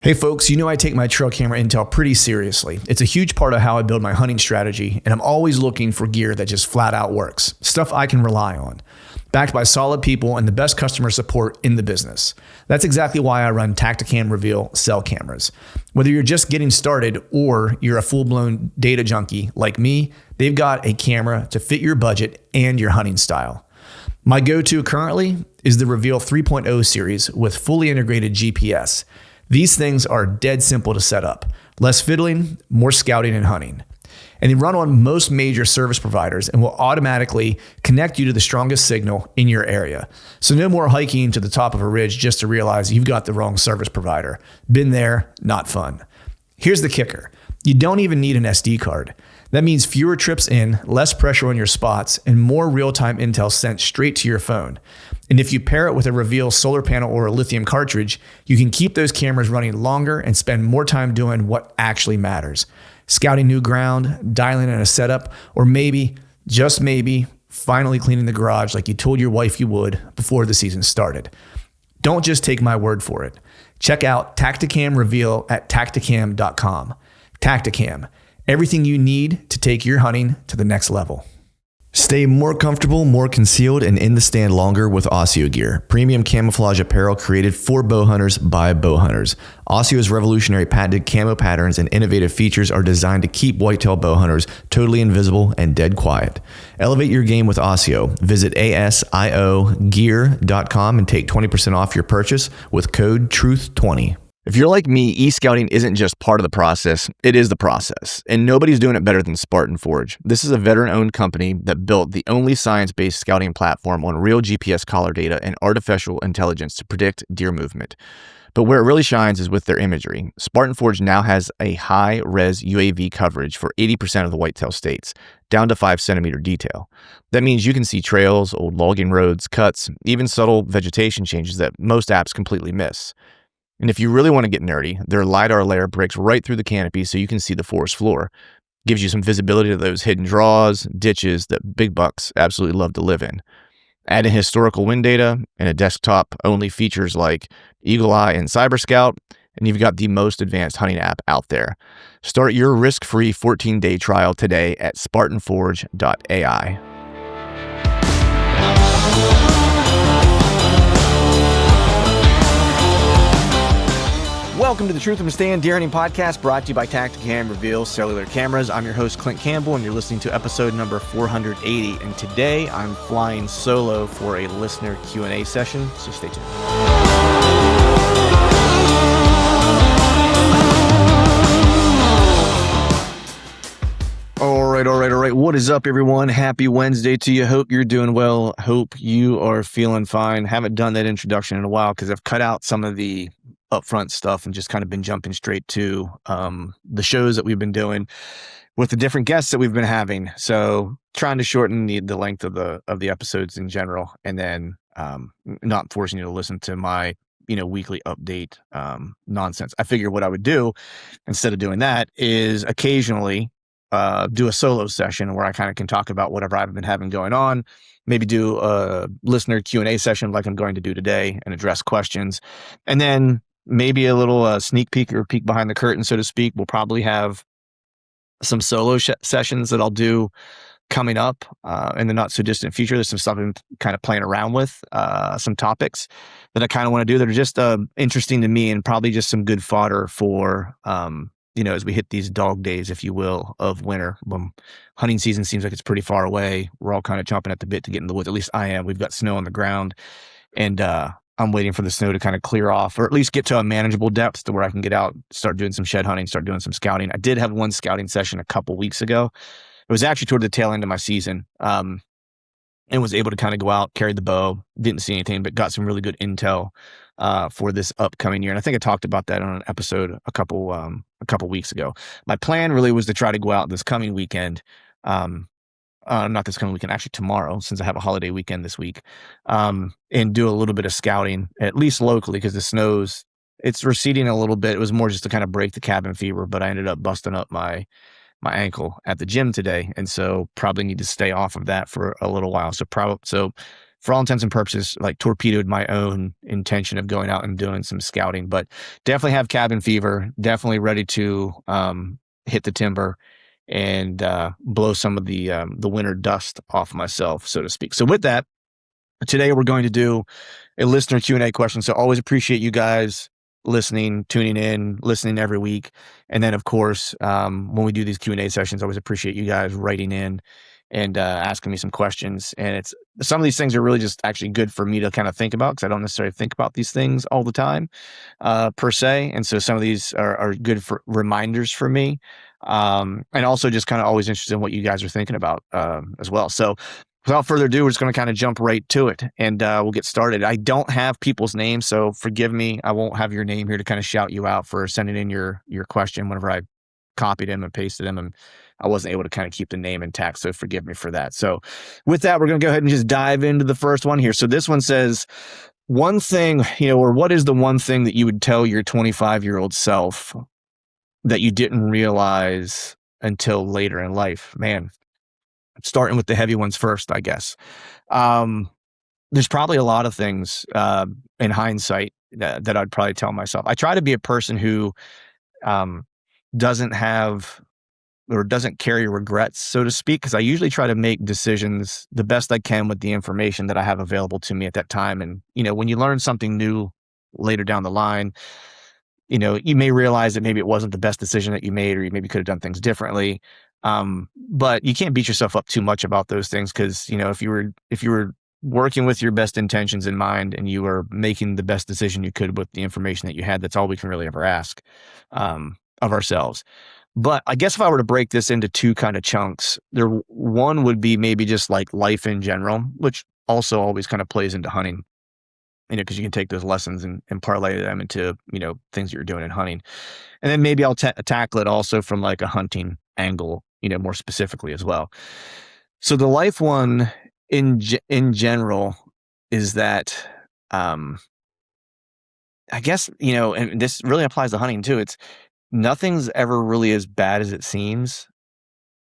Hey folks, you know I take my trail camera intel pretty seriously. It's a huge part of how I build my hunting strategy, and I'm always looking for gear that just flat out works. Stuff I can rely on. Backed by solid people and the best customer support in the business. That's exactly why I run Tacticam Reveal cell cameras. Whether you're just getting started or you're a full-blown data junkie like me, they've got a camera to fit your budget and your hunting style. My go-to currently is the Reveal 3.0 series with fully integrated GPS. These things are dead simple to set up. Less fiddling, more scouting and hunting. And they run on most major service providers and will automatically connect you to the strongest signal in your area. So no more hiking to the top of a ridge just to realize you've got the wrong service provider. Been there, not fun. Here's the kicker. You don't even need an SD card. That means fewer trips in, less pressure on your spots, and more real-time intel sent straight to your phone. And if you pair it with a Reveal solar panel or a lithium cartridge, you can keep those cameras running longer and spend more time doing what actually matters. Scouting new ground, dialing in a setup, or maybe, just maybe, finally cleaning the garage like you told your wife you would before the season started. Don't just take my word for it. Check out Tacticam Reveal at tacticam.com. Tacticam. Everything you need to take your hunting to the next level. Stay more comfortable, more concealed, and in the stand longer with Oscio gear. Premium camouflage apparel created for bow hunters by bow hunters. Oscio's revolutionary patented camo patterns and innovative features are designed to keep whitetail bow hunters totally invisible and dead quiet. Elevate your game with Oscio. Visit asiogear.com and take 20% off your purchase with code TRUTH20. If you're like me, e-scouting isn't just part of the process, it is the process. And nobody's doing it better than Spartan Forge. This is a veteran-owned company that built the only science-based scouting platform on real GPS collar data and artificial intelligence to predict deer movement. But where it really shines is with their imagery. Spartan Forge now has a high-res UAV coverage for 80% of the whitetail states, down to 5-centimeter detail. That means you can see trails, old logging roads, cuts, even subtle vegetation changes that most apps completely miss. And if you really want to get nerdy, their LiDAR layer breaks right through the canopy so you can see the forest floor. Gives you some visibility to those hidden draws, ditches that big bucks absolutely love to live in. Add in historical wind data and a desktop-only features like Eagle Eye and Cyber Scout, and you've got the most advanced hunting app out there. Start your risk-free 14-day trial today at spartanforge.ai. Welcome to the Truth from the Stand Deer Hunting Podcast, brought to you by Tacticam Reveal Cellular Cameras. I'm your host, Clint Campbell, and you're listening to episode number 480. And today, I'm flying solo for a listener Q&A session, so stay tuned. All right. What is up, everyone? Happy Wednesday to you. Hope you're doing well. Hope you are feeling fine. Haven't done that introduction in a while because I've cut out some of the upfront stuff and just kind of been jumping straight to the shows that we've been doing with the different guests that we've been having. So trying to shorten the length of the episodes in general, and then not forcing you to listen to my weekly update nonsense. I figure what I would do instead of doing that is occasionally do a solo session where I kind of can talk about whatever I've been having going on. Maybe do a listener Q&A session like I'm going to do today and address questions. And then maybe a little sneak peek or peek behind the curtain, so to speak. We'll probably have some solo sessions that I'll do coming up in the not so distant future. There's some stuff I'm kind of playing around with, some topics that I kind of want to do that are just interesting to me, and probably just some good fodder for as we hit these dog days, if you will, of winter. Hunting season seems like it's pretty far away. We're all kind of chomping at the bit to get in the woods. At least I am. We've got snow on the ground, and I'm waiting for the snow to kind of clear off, or at least get to a manageable depth to where I can get out, start doing some shed hunting, start doing some scouting. I did have one scouting session a couple weeks ago. It was actually toward the tail end of my season, and was able to kind of go out, carry the bow, didn't see anything, but got some really good intel for this upcoming year. And I think I talked about that on an episode a couple weeks ago. My plan really was to try to go out this coming weekend, not this coming weekend, actually tomorrow, since I have a holiday weekend this week, and do a little bit of scouting, at least locally, because the it's receding a little bit. It was more just to kind of break the cabin fever, but I ended up busting up my ankle at the gym today, and so probably need to stay off of that for a little while. So for all intents and purposes, like torpedoed my own intention of going out and doing some scouting. But definitely have cabin fever, definitely ready to hit the timber and blow some of the winter dust off myself, so to speak. So with that, today we're going to do a listener Q&A question. So always appreciate you guys listening, tuning in, listening every week. And then of course, when we do these Q&A sessions, I always appreciate you guys writing in and asking me some questions. And some of these things are really just actually good for me to kind of think about, because I don't necessarily think about these things all the time per se. And so some of these are good for reminders for me. And also just kind of always interested in what you guys are thinking about as well. So without further ado, we're just going to kind of jump right to it, and we'll get started. I don't have people's names, so forgive me. I won't have your name here to kind of shout you out for sending in your question whenever I copied him and pasted him, and I wasn't able to kind of keep the name intact, so forgive me for that. So with that, we're going to go ahead and just dive into the first one here. So this one says, one thing, or what is the one thing that you would tell your 25-year-old self that you didn't realize until later in life? Man, starting with the heavy ones first, I guess. There's probably a lot of things in hindsight that I'd probably tell myself. I try to be a person who doesn't have or doesn't carry regrets, so to speak, because I usually try to make decisions the best I can with the information that I have available to me at that time. And, when you learn something new later down the line, you may realize that maybe it wasn't the best decision that you made, or you maybe could have done things differently. But you can't beat yourself up too much about those things, because, if you were working with your best intentions in mind and you were making the best decision you could with the information that you had, that's all we can really ever ask of ourselves. But I guess if I were to break this into two kind of chunks, one would be maybe just like life in general, which also always kind of plays into hunting, because you can take those lessons and parlay them into, things that you're doing in hunting. And then maybe I'll tackle it also from like a hunting angle, more specifically as well. So the life one in general is that, I guess, and this really applies to hunting too. It's nothing's ever really as bad as it seems,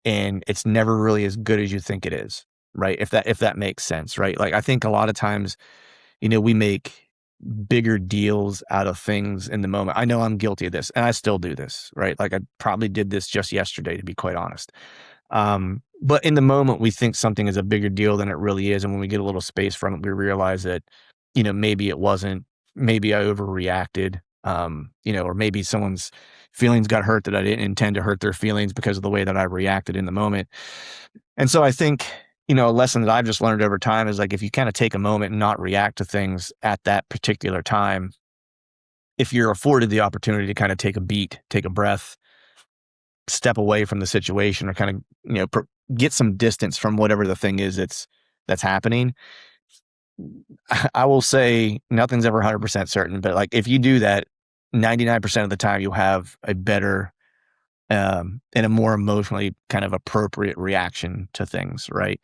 and it's never really as good as you think it is, right? If that makes sense, right? Like I think a lot of times, we make bigger deals out of things in the moment. I know I'm guilty of this, and I still do this, right? Like I probably did this just yesterday, to be quite honest. But in the moment, we think something is a bigger deal than it really is. And when we get a little space from it, we realize that, maybe it wasn't, maybe I overreacted, or maybe someone's feelings got hurt that I didn't intend to hurt their feelings because of the way that I reacted in the moment. And so I think, a lesson that I've just learned over time is like, if you kind of take a moment and not react to things at that particular time, if you're afforded the opportunity to kind of take a beat, take a breath, step away from the situation, or kind of, get some distance from whatever the thing is that's happening. I will say nothing's ever 100% certain, but like if you do that, 99% of the time you'll have a better and a more emotionally kind of appropriate reaction to things, right?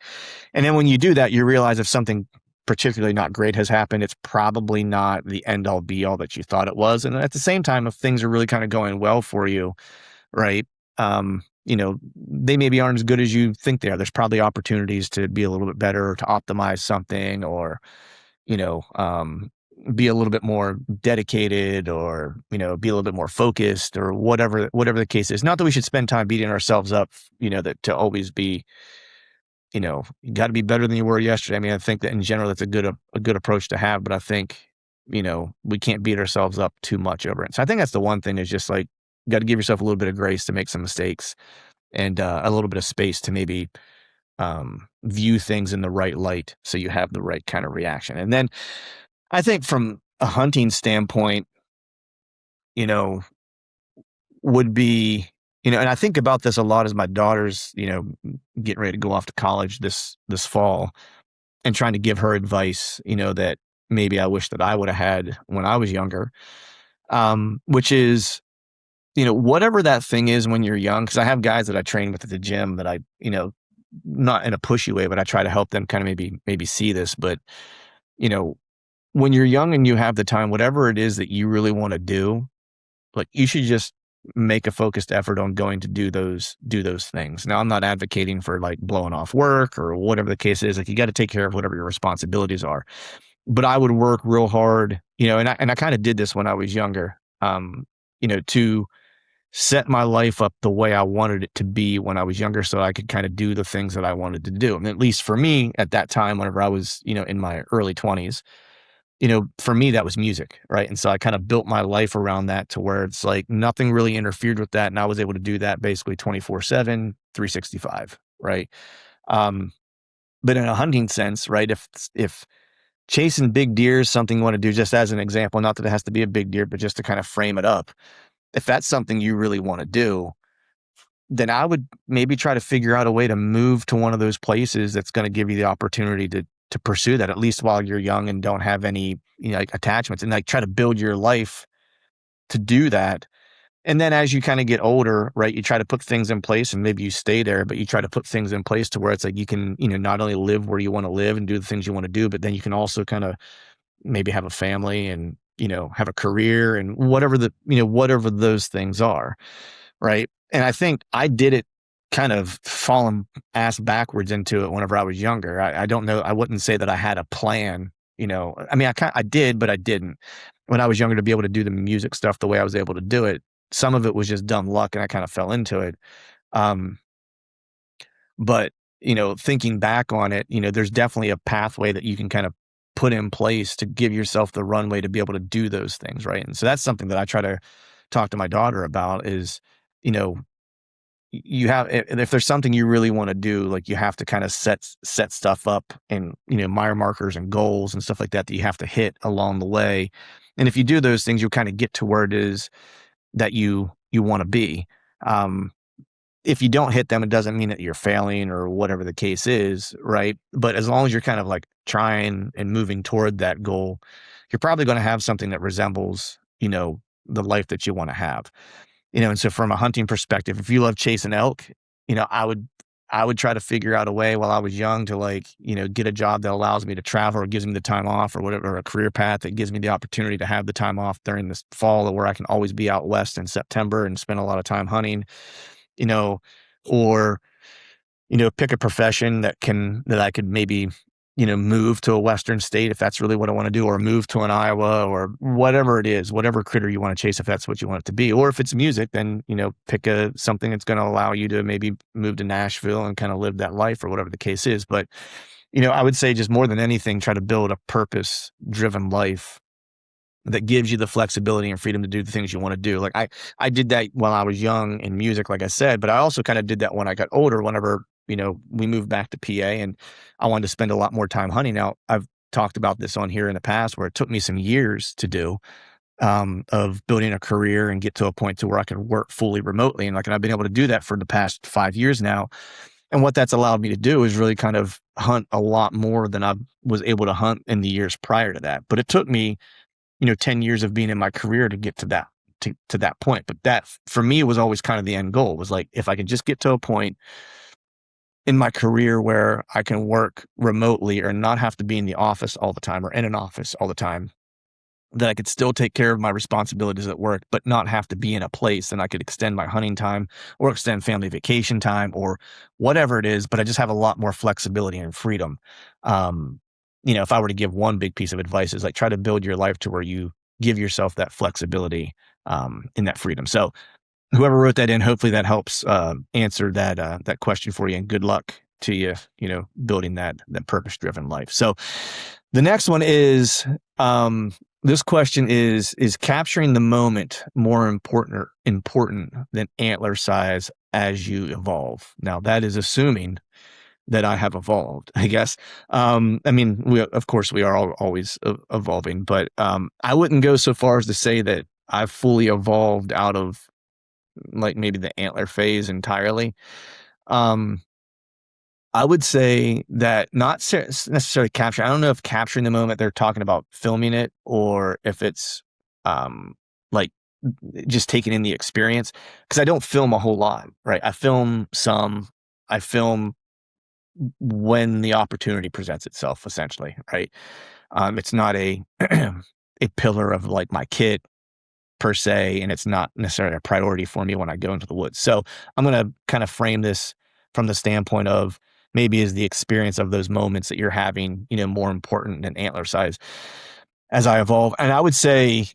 And then when you do that, you realize if something particularly not great has happened, it's probably not the end all be all that you thought it was. And at the same time, if things are really kind of going well for you, right? They maybe aren't as good as you think they are. There's probably opportunities to be a little bit better, to optimize something, or, be a little bit more dedicated, or, be a little bit more focused, or whatever the case is. Not that we should spend time beating ourselves up, that to always be, you got to be better than you were yesterday. I mean, I think that in general, that's a good approach to have, but I think, we can't beat ourselves up too much over it. So I think that's the one thing, is just like, you got to give yourself a little bit of grace to make some mistakes, and a little bit of space to maybe view things in the right light, so you have the right kind of reaction. And then I think from a hunting standpoint, would be, and I think about this a lot as my daughter's, getting ready to go off to college this fall, and trying to give her advice, that maybe I wish that I would have had when I was younger, which is, whatever that thing is when you're young, because I have guys that I train with at the gym that I, not in a pushy way, but I try to help them kind of maybe see this. But, when you're young and you have the time, whatever it is that you really want to do, like you should just make a focused effort on going to do those things. Now, I'm not advocating for like blowing off work or whatever the case is. Like you got to take care of whatever your responsibilities are. But I would work real hard, and I kind of did this when I was younger, to set my life up the way I wanted it to be when I was younger so I could kind of do the things that I wanted to do. And at least for me at that time, whenever I was, in my early 20s, for me, that was music, right? And so I kind of built my life around that to where it's like nothing really interfered with that. And I was able to do that basically 24/7, 365, right? Um, but in a hunting sense, right? If chasing big deer is something you want to do, just as an example, not that it has to be a big deer, but just to kind of frame it up. If that's something you really want to do, then I would maybe try to figure out a way to move to one of those places that's going to give you the opportunity to pursue that, at least while you're young and don't have any, like attachments, and like try to build your life to do that. And then as you kind of get older, right, you try to put things in place and maybe you stay there, but you try to put things in place to where it's like you can, not only live where you want to live and do the things you want to do, but then you can also kind of maybe have a family and, have a career and whatever those things are. Right. And I think I did it kind of falling ass backwards into it whenever I was younger. I don't know. I wouldn't say that I had a plan, I mean, I did, but I didn't when I was younger to be able to do the music stuff the way I was able to do it. Some of it was just dumb luck and I kind of fell into it. Um, but, thinking back on it, there's definitely a pathway that you can kind of put in place to give yourself the runway to be able to do those things. Right. And so that's something that I try to talk to my daughter about is, you know, you have, if there's something you really want to do, like you have to kind of set stuff up and, mile markers and goals and stuff like that you have to hit along the way. And if you do those things, you'll kind of get to where it is that you want to be. Um, if you don't hit them, it doesn't mean that you're failing or whatever the case is, right? But as long as you're kind of like trying and moving toward that goal, you're probably going to have something that resembles, the life that you want to have. And so from a hunting perspective, if you love chasing elk, I would try to figure out a way while I was young to like, get a job that allows me to travel or gives me the time off or whatever, a career path that gives me the opportunity to have the time off during this fall where I can always be out west in September and spend a lot of time hunting, you know, or, pick a profession that I could maybe, move to a Western state if that's really what I want to do, or move to an Iowa or whatever it is, whatever critter you want to chase, if that's what you want it to be. Or if it's music, then, pick something that's going to allow you to maybe move to Nashville and kind of live that life or whatever the case is. But, I would say just more than anything, try to build a purpose driven life that gives you the flexibility and freedom to do the things you want to do. Like I did that while I was young in music, like I said, but I also kind of did that when I got older, whenever, we moved back to PA and I wanted to spend a lot more time hunting. Now I've talked about this on here in the past where it took me some years to do, of building a career and get to a point to where I could work fully remotely. And I've been able to do that for the past 5 years now. And what that's allowed me to do is really kind of hunt a lot more than I was able to hunt in the years prior to that. But it took me 10 years of being in my career to get to that point. But that for me was always kind of the end goal, was like, if I could just get to a point in my career where I can work remotely or not have to be in the office all the time or in an office all the time, that I could still take care of my responsibilities at work, but not have to be in a place, and I could extend my hunting time or extend family vacation time or whatever it is, but I just have a lot more flexibility and freedom. Um, if I were to give one big piece of advice, is like try to build your life to where you give yourself that flexibility, and that freedom. So whoever wrote that in, hopefully that helps answer that question for you, and good luck to you, building that purpose-driven life. So the next one is, this question is capturing the moment more important than antler size as you evolve? Now that is assuming that I have evolved, I guess. I mean, of course we are always evolving, but I wouldn't go so far as to say that I've fully evolved out of like maybe the antler phase entirely. Um, I would say that not necessarily capturing. I don't know if capturing the moment they're talking about filming it, or if it's like just taking in the experience. Because I don't film a whole lot, right? I film some. I film when the opportunity presents itself, essentially, right? It's not a a pillar of like my kit per se, and it's not necessarily a priority for me when I go into the woods. So I'm going to kind of frame this from the standpoint of maybe is the experience of those moments that you're having, more important than antler size as I evolve. And I would say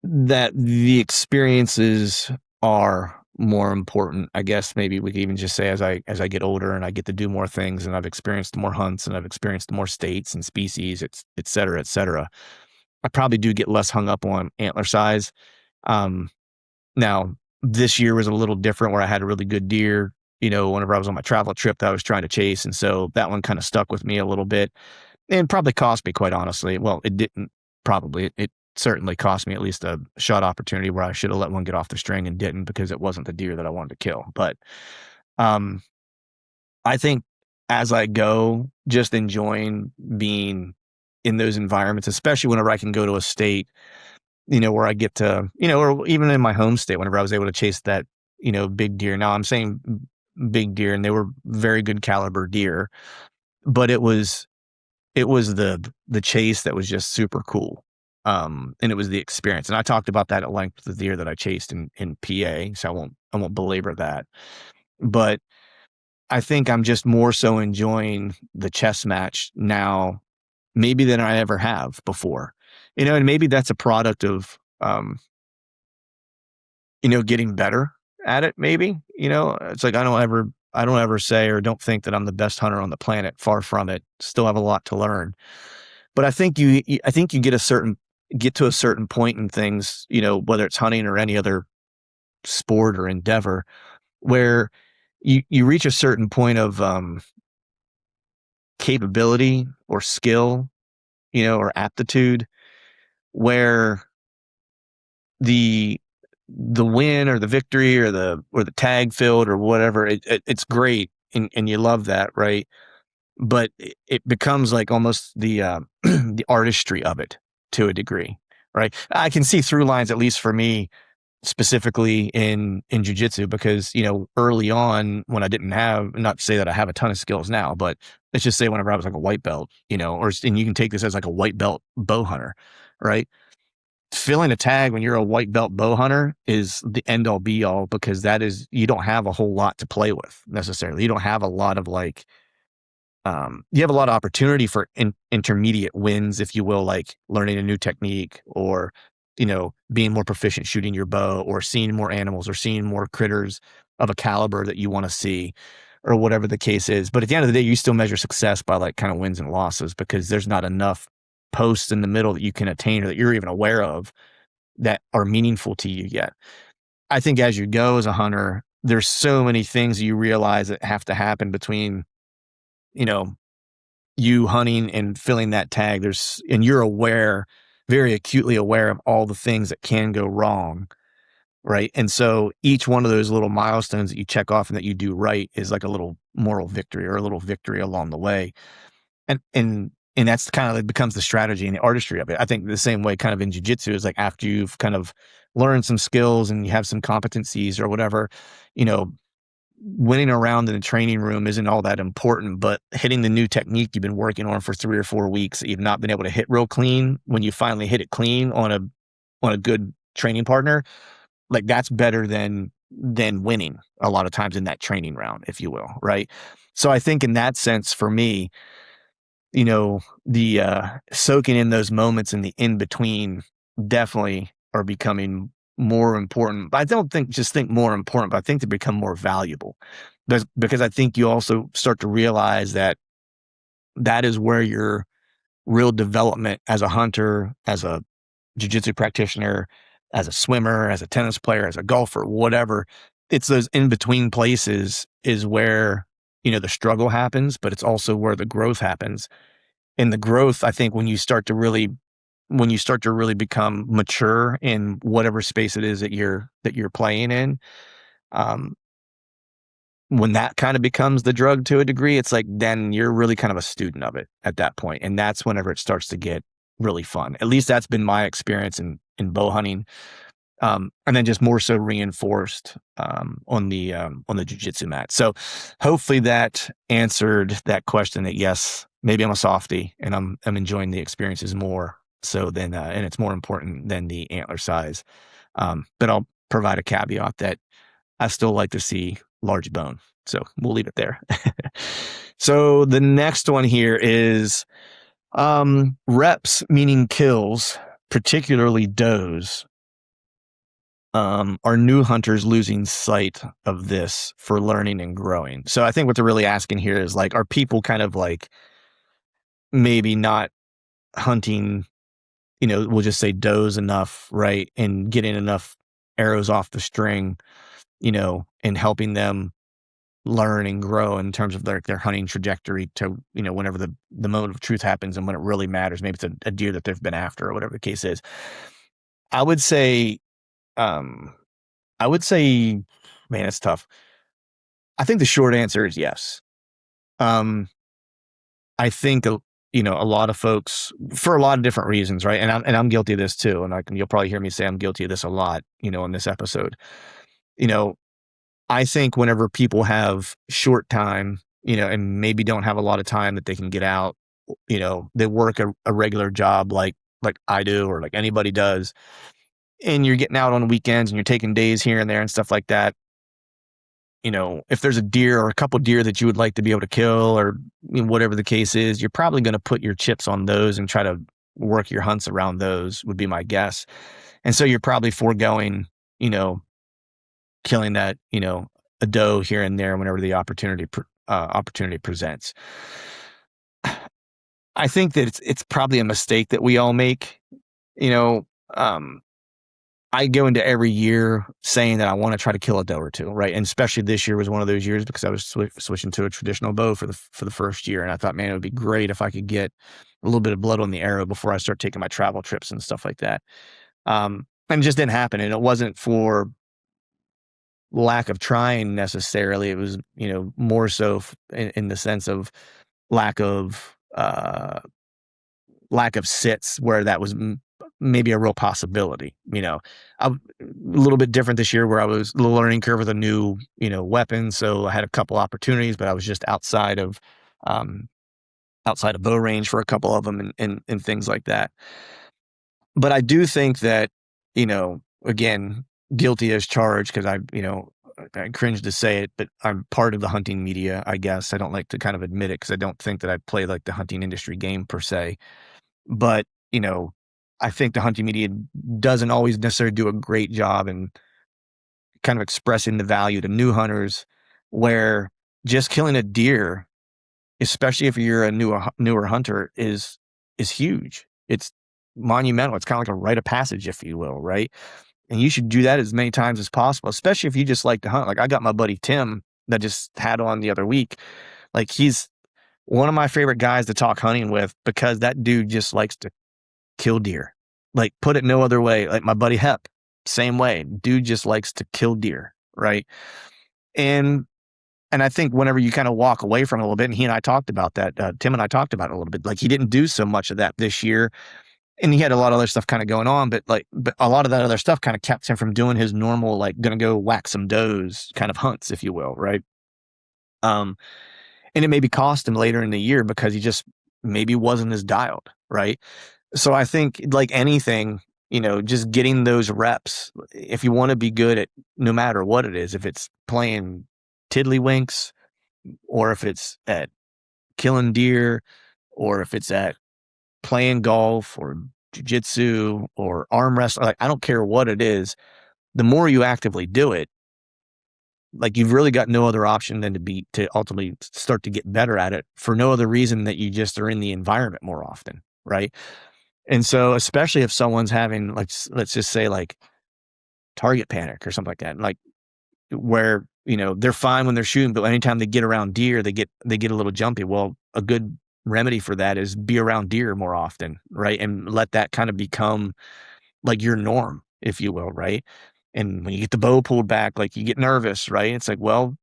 that the experiences are more important. I guess maybe we could even just say as I get older and I get to do more things and I've experienced more hunts and I've experienced more states and species, et cetera, et cetera. I probably do get less hung up on antler size. Um, Now this year was a little different where I had a really good deer, whenever I was on my travel trip that I was trying to chase. And so that one kind of stuck with me a little bit and probably cost me, quite honestly. Well, it didn't probably, it certainly cost me at least a shot opportunity where I should have let one get off the string and didn't because it wasn't the deer that I wanted to kill. But um, I think as I go, just enjoying being in those environments, especially whenever I can go to a state, where I get to, or even in my home state, whenever I was able to chase that, big deer. Now I'm saying big deer and they were very good caliber deer, but it was the chase that was just super cool. And it was the experience. And I talked about that at length with the deer that I chased in PA. So I won't belabor that. But I think I'm just more so enjoying the chess match now, maybe than I ever have before. And maybe that's a product of getting better at it, maybe. It's like I don't ever say or don't think that I'm the best hunter on the planet. Far from it. Still have a lot to learn. But I think you get to a certain point in things, whether it's hunting or any other sport or endeavor, where you reach a certain point of capability or skill, or aptitude, where the win or the victory or the tag filled or whatever, it's great and you love that, right? But it becomes like almost the the artistry of it to a degree, right? I can see through lines, at least for me, specifically in jujitsu, because early on when I didn't have, not to say that I have a ton of skills now, but let's just say whenever I was like a white belt, and you can take this as like a white belt bow hunter, right? Filling a tag when you're a white belt bow hunter is the end all be all, because you don't have a whole lot to play with necessarily. You don't have a lot of you have a lot of opportunity for intermediate wins, if you will, like learning a new technique or, being more proficient shooting your bow or seeing more animals or seeing more critters of a caliber that you want to see or whatever the case is. But at the end of the day, you still measure success by like kind of wins and losses, because there's not enough posts in the middle that you can attain or that you're even aware of that are meaningful to you yet. I think as you go as a hunter, there's so many things you realize that have to happen between, you hunting and filling that tag. And you're aware, very acutely aware of all the things that can go wrong. Right. And so each one of those little milestones that you check off and that you do right is like a little moral victory or a little victory along the way. And that's kind of, it becomes the strategy and the artistry of it. I think the same way kind of in jiu-jitsu is like after you've kind of learned some skills and you have some competencies or whatever, winning around in the training room isn't all that important, but hitting the new technique you've been working on for 3 or 4 weeks that you've not been able to hit real clean, when you finally hit it clean on a good training partner, like that's better than winning a lot of times in that training round, if you will. Right. So I think in that sense, for me, the soaking in those moments in the in between definitely are becoming more important. But I don't think more important, but I think they become more valuable, because I think you also start to realize that is where your real development as a hunter, as a jiu-jitsu practitioner, as a swimmer, as a tennis player, as a golfer, whatever. It's those in between places is where, the struggle happens, but it's also where the growth happens. And the growth, I think, when you start to really become mature in whatever space it is that you're playing in, when that kind of becomes the drug to a degree, it's like then you're really kind of a student of it at that point, and that's whenever it starts to get really fun. At least that's been my experience in bow hunting, and then just more so reinforced on the jiu-jitsu mat. So hopefully that answered that question. That yes, maybe I'm a softie and I'm enjoying the experiences more so than and it's more important than the antler size. But I'll provide a caveat that I still like to see large bone. So we'll leave it there. So the next one here is reps, meaning kills, particularly does. Are new hunters losing sight of this for learning and growing? So I think what they're really asking here is like, are people kind of like maybe not hunting, we'll just say does enough, right? And getting enough arrows off the string, and helping them learn and grow in terms of their hunting trajectory to, whenever the moment of truth happens and when it really matters, maybe it's a deer that they've been after or whatever the case is. I would say, man, it's tough. I think the short answer is yes. I think, a lot of folks, for a lot of different reasons, right? And I'm guilty of this too. And you'll probably hear me say I'm guilty of this a lot, in this episode. I think whenever people have short time, and maybe don't have a lot of time that they can get out, they work a regular job like I do or like anybody does, and you're getting out on weekends and you're taking days here and there and stuff like that. If there's a deer or a couple deer that you would like to be able to kill or whatever the case is, you're probably going to put your chips on those and try to work your hunts around those, would be my guess. And so you're probably foregoing, killing that, a doe here and there whenever the opportunity presents. I think that it's probably a mistake that we all make. I go into every year saying that I want to try to kill a doe or two, right? And especially this year was one of those years because I was switching to a traditional bow for the first year, and I thought, man, it would be great if I could get a little bit of blood on the arrow before I start taking my travel trips and stuff like that. And it just didn't happen, and it wasn't for lack of trying necessarily. It was, more so in the sense of lack of sits where that was maybe a real possibility. A little bit different this year where I was a little learning curve with a new, weapon. So I had a couple opportunities, but I was just outside of bow range for a couple of them and things like that. But I do think that, again, guilty as charged, because I cringe to say it, but I'm part of the hunting media, I guess. I don't like to kind of admit it because I don't think that I play like the hunting industry game per se. But, I think the hunting media doesn't always necessarily do a great job in kind of expressing the value to new hunters, where just killing a deer, especially if you're a newer hunter, is huge. It's monumental. It's kind of like a rite of passage, if you will, right? And you should do that as many times as possible, especially if you just like to hunt. Like I got my buddy Tim that just had on the other week. Like he's one of my favorite guys to talk hunting with because that dude just likes to kill deer. Like put it no other way. Like my buddy Hep, same way. Dude just likes to kill deer, right? And I think whenever you kind of walk away from it a little bit, and he and I talked about that, Tim and I talked about it a little bit, like he didn't do so much of that this year. And he had a lot of other stuff kind of going on, but a lot of that other stuff kind of kept him from doing his normal, like gonna go whack some does kind of hunts, if you will, right? And it maybe cost him later in the year because he just maybe wasn't as dialed, right? So I think like anything, just getting those reps, if you want to be good at no matter what it is, if it's playing tiddlywinks or if it's at killing deer or if it's at playing golf or jiu-jitsu or arm wrestling, like I don't care what it is, the more you actively do it, like you've really got no other option than to ultimately start to get better at it for no other reason that you just are in the environment more often, right? And so, especially if someone's having, like, let's just say like target panic or something like that, like where, they're fine when they're shooting, but anytime they get around deer, they get a little jumpy. Well, a good remedy for that is be around deer more often, right? And let that kind of become like your norm, if you will, right? And when you get the bow pulled back, like you get nervous, right? It's like, well,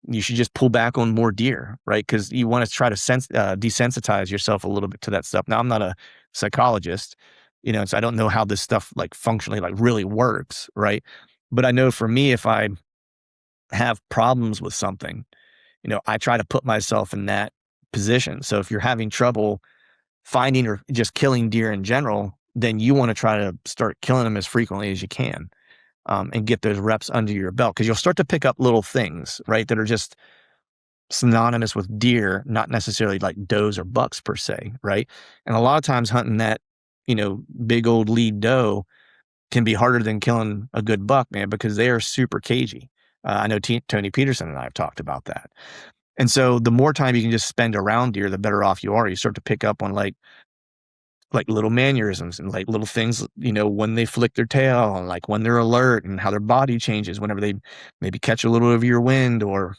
you should just pull back on more deer, right? Because you want to try to desensitize yourself a little bit to that stuff. Now, I'm not a psychologist, so I don't know how this stuff like functionally like really works, right? But I know for me, if I have problems with something, I try to put myself in that position. So if you're having trouble finding or just killing deer in general, then you want to try to start killing them as frequently as you can. and get those reps under your belt, because you'll start to pick up little things, right, that are just synonymous with deer, not necessarily like does or bucks per se, right? And a lot of times hunting that, big old lead doe can be harder than killing a good buck, man, because they are super cagey. I know Tony Peterson and I have talked about that. And so the more time you can just spend around deer, the better off you are. You start to pick up on like little mannerisms and like little things, when they flick their tail and like when they're alert and how their body changes whenever they maybe catch a little of your wind, or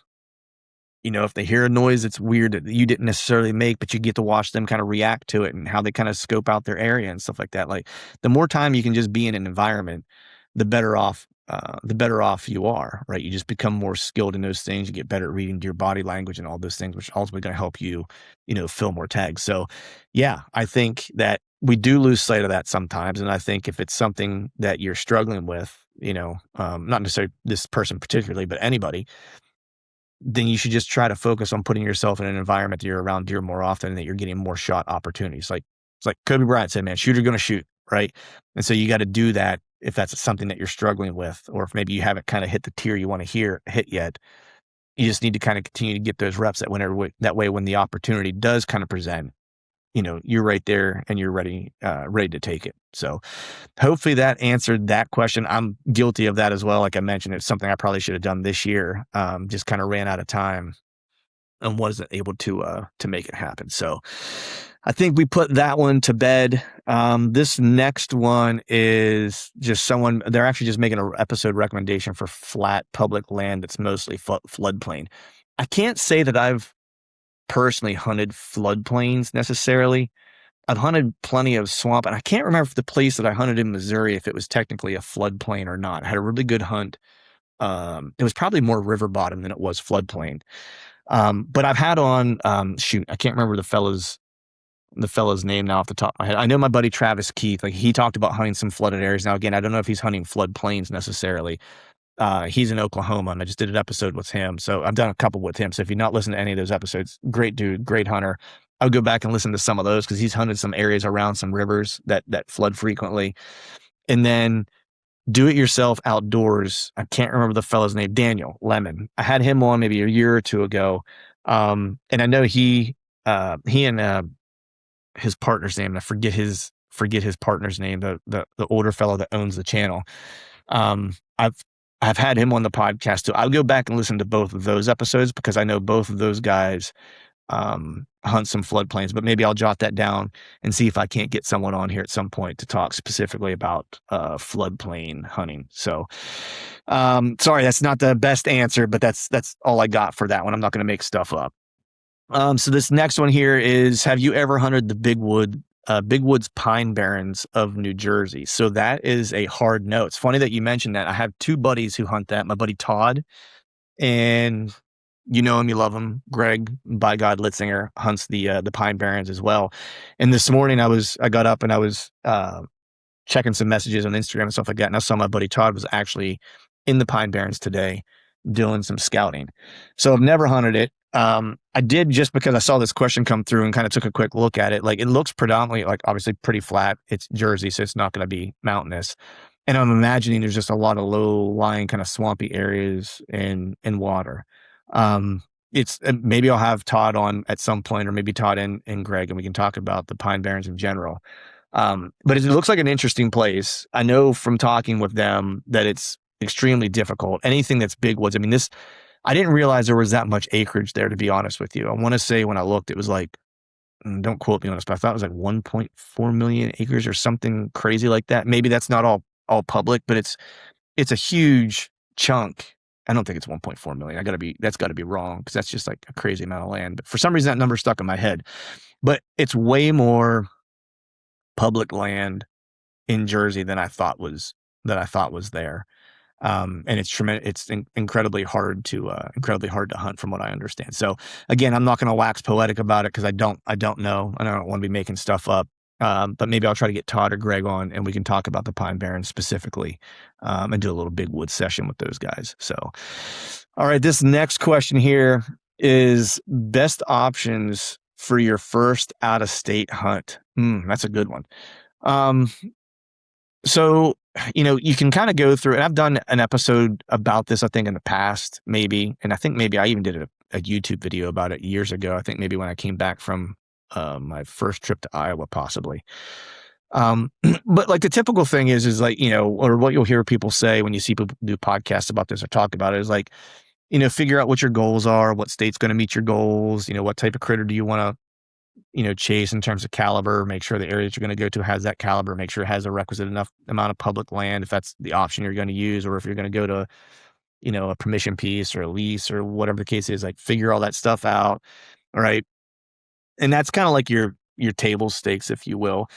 if they hear a noise that's weird that you didn't necessarily make, but you get to watch them kind of react to it and how they kind of scope out their area and stuff like that. Like, the more time you can just be in an environment, the better off you are, right? You just become more skilled in those things. You get better at reading your body language and all those things, which ultimately going to help you, fill more tags. So yeah, I think that we do lose sight of that sometimes. And I think if it's something that you're struggling with, not necessarily this person particularly, but anybody, then you should just try to focus on putting yourself in an environment that you're around deer more often and that you're getting more shot opportunities. Like, it's like Kobe Bryant said, man, shooter going to shoot, right? And so you got to do that if that's something that you're struggling with, or if maybe you haven't kind of hit the tier you want to hit yet. You just need to kind of continue to get those reps that way when the opportunity does kind of present, you're right there and you're ready to take it. So hopefully that answered that question. I'm guilty of that as well. Like I mentioned, it's something I probably should have done this year. Just kind of ran out of time and wasn't able to make it happen. So I think we put that one to bed. This next one is just they're actually just making an episode recommendation for flat public land that's mostly floodplain. I can't say that I've personally hunted floodplains necessarily. I've hunted plenty of swamp, and I can't remember if the place that I hunted in Missouri, if it was technically a floodplain or not. I had a really good hunt. It was probably more river bottom than it was floodplain. But I've had on, I can't remember the fellow's name now off the top of my head. I know my buddy Travis Keith, like he talked about hunting some flooded areas. Now, again, I don't know if he's hunting floodplains necessarily. He's in Oklahoma, and I just did an episode with him. So I've done a couple with him. So if you've not listened to any of those episodes, great dude, great hunter. I would go back and listen to some of those because he's hunted some areas around some rivers that flood frequently. And then do it yourself outdoors. I can't remember the fellow's name, Daniel Lemon. I had him on maybe a year or two ago. And I know he and his partner's name, and I forget his partner's name, the older fellow that owns the channel. I've had him on the podcast too. I'll go back and listen to both of those episodes because I know both of those guys hunt some floodplains, but maybe I'll jot that down and see if I can't get someone on here at some point to talk specifically about floodplain hunting. So sorry, that's not the best answer, but that's all I got for that one. I'm not going to make stuff up. So this next one here is, have you ever hunted the Big Woods Pine Barrens of New Jersey? So that is a hard no. It's funny that you mentioned that. I have two buddies who hunt that. My buddy Todd, and you know him, you love him, Greg, by God Litzinger, hunts the Pine Barrens as well. And this morning I got up and I was checking some messages on Instagram and stuff like that, and I saw my buddy Todd was actually in the Pine Barrens today doing some scouting. So I've never hunted it. I did just because I saw this question come through and kind of took a quick look at it. Like, it looks predominantly like obviously pretty flat. It's Jersey, so it's not going to be mountainous. And I'm imagining there's just a lot of low lying kind of swampy areas in water. Maybe I'll have Todd on at some point, or maybe Todd and Greg, and we can talk about the Pine Barrens in general. But it looks like an interesting place. I know from talking with them that it's extremely difficult. Anything that's big woods. I mean, I didn't realize there was that much acreage there, to be honest with you. I want to say when I looked, it was like, don't quote me on this, but I thought it was like 1.4 million acres or something crazy like that. Maybe that's not all public, but it's a huge chunk. I don't think it's 1.4 million. That's got to be wrong, because that's just like a crazy amount of land. But for some reason that number stuck in my head. But it's way more public land in Jersey than I thought was there. And it's tremendous. It's incredibly hard to hunt, from what I understand. So again, I'm not going to wax poetic about it because I don't know, and I don't want to be making stuff up. But maybe I'll try to get Todd or Greg on, and we can talk about the Pine Barrens specifically, and do a little big wood session with those guys. So, all right, this next question here is best options for your first out of state hunt. That's a good one. So you can kind of go through, and I've done an episode about this, I think, in the past, maybe. And I think maybe I even did a YouTube video about it years ago. I think maybe when I came back from my first trip to Iowa, possibly. But like the typical thing is like, or what you'll hear people say when you see people do podcasts about this or talk about it is like, figure out what your goals are, what state's going to meet your goals, what type of critter do you want to, chase in terms of caliber, make sure the area that you're going to go to has that caliber, make sure it has a requisite enough amount of public land, if that's the option you're going to use, or if you're going to go to, a permission piece or a lease or whatever the case is, like figure all that stuff out. All right. And that's kind of like your table stakes, if you will.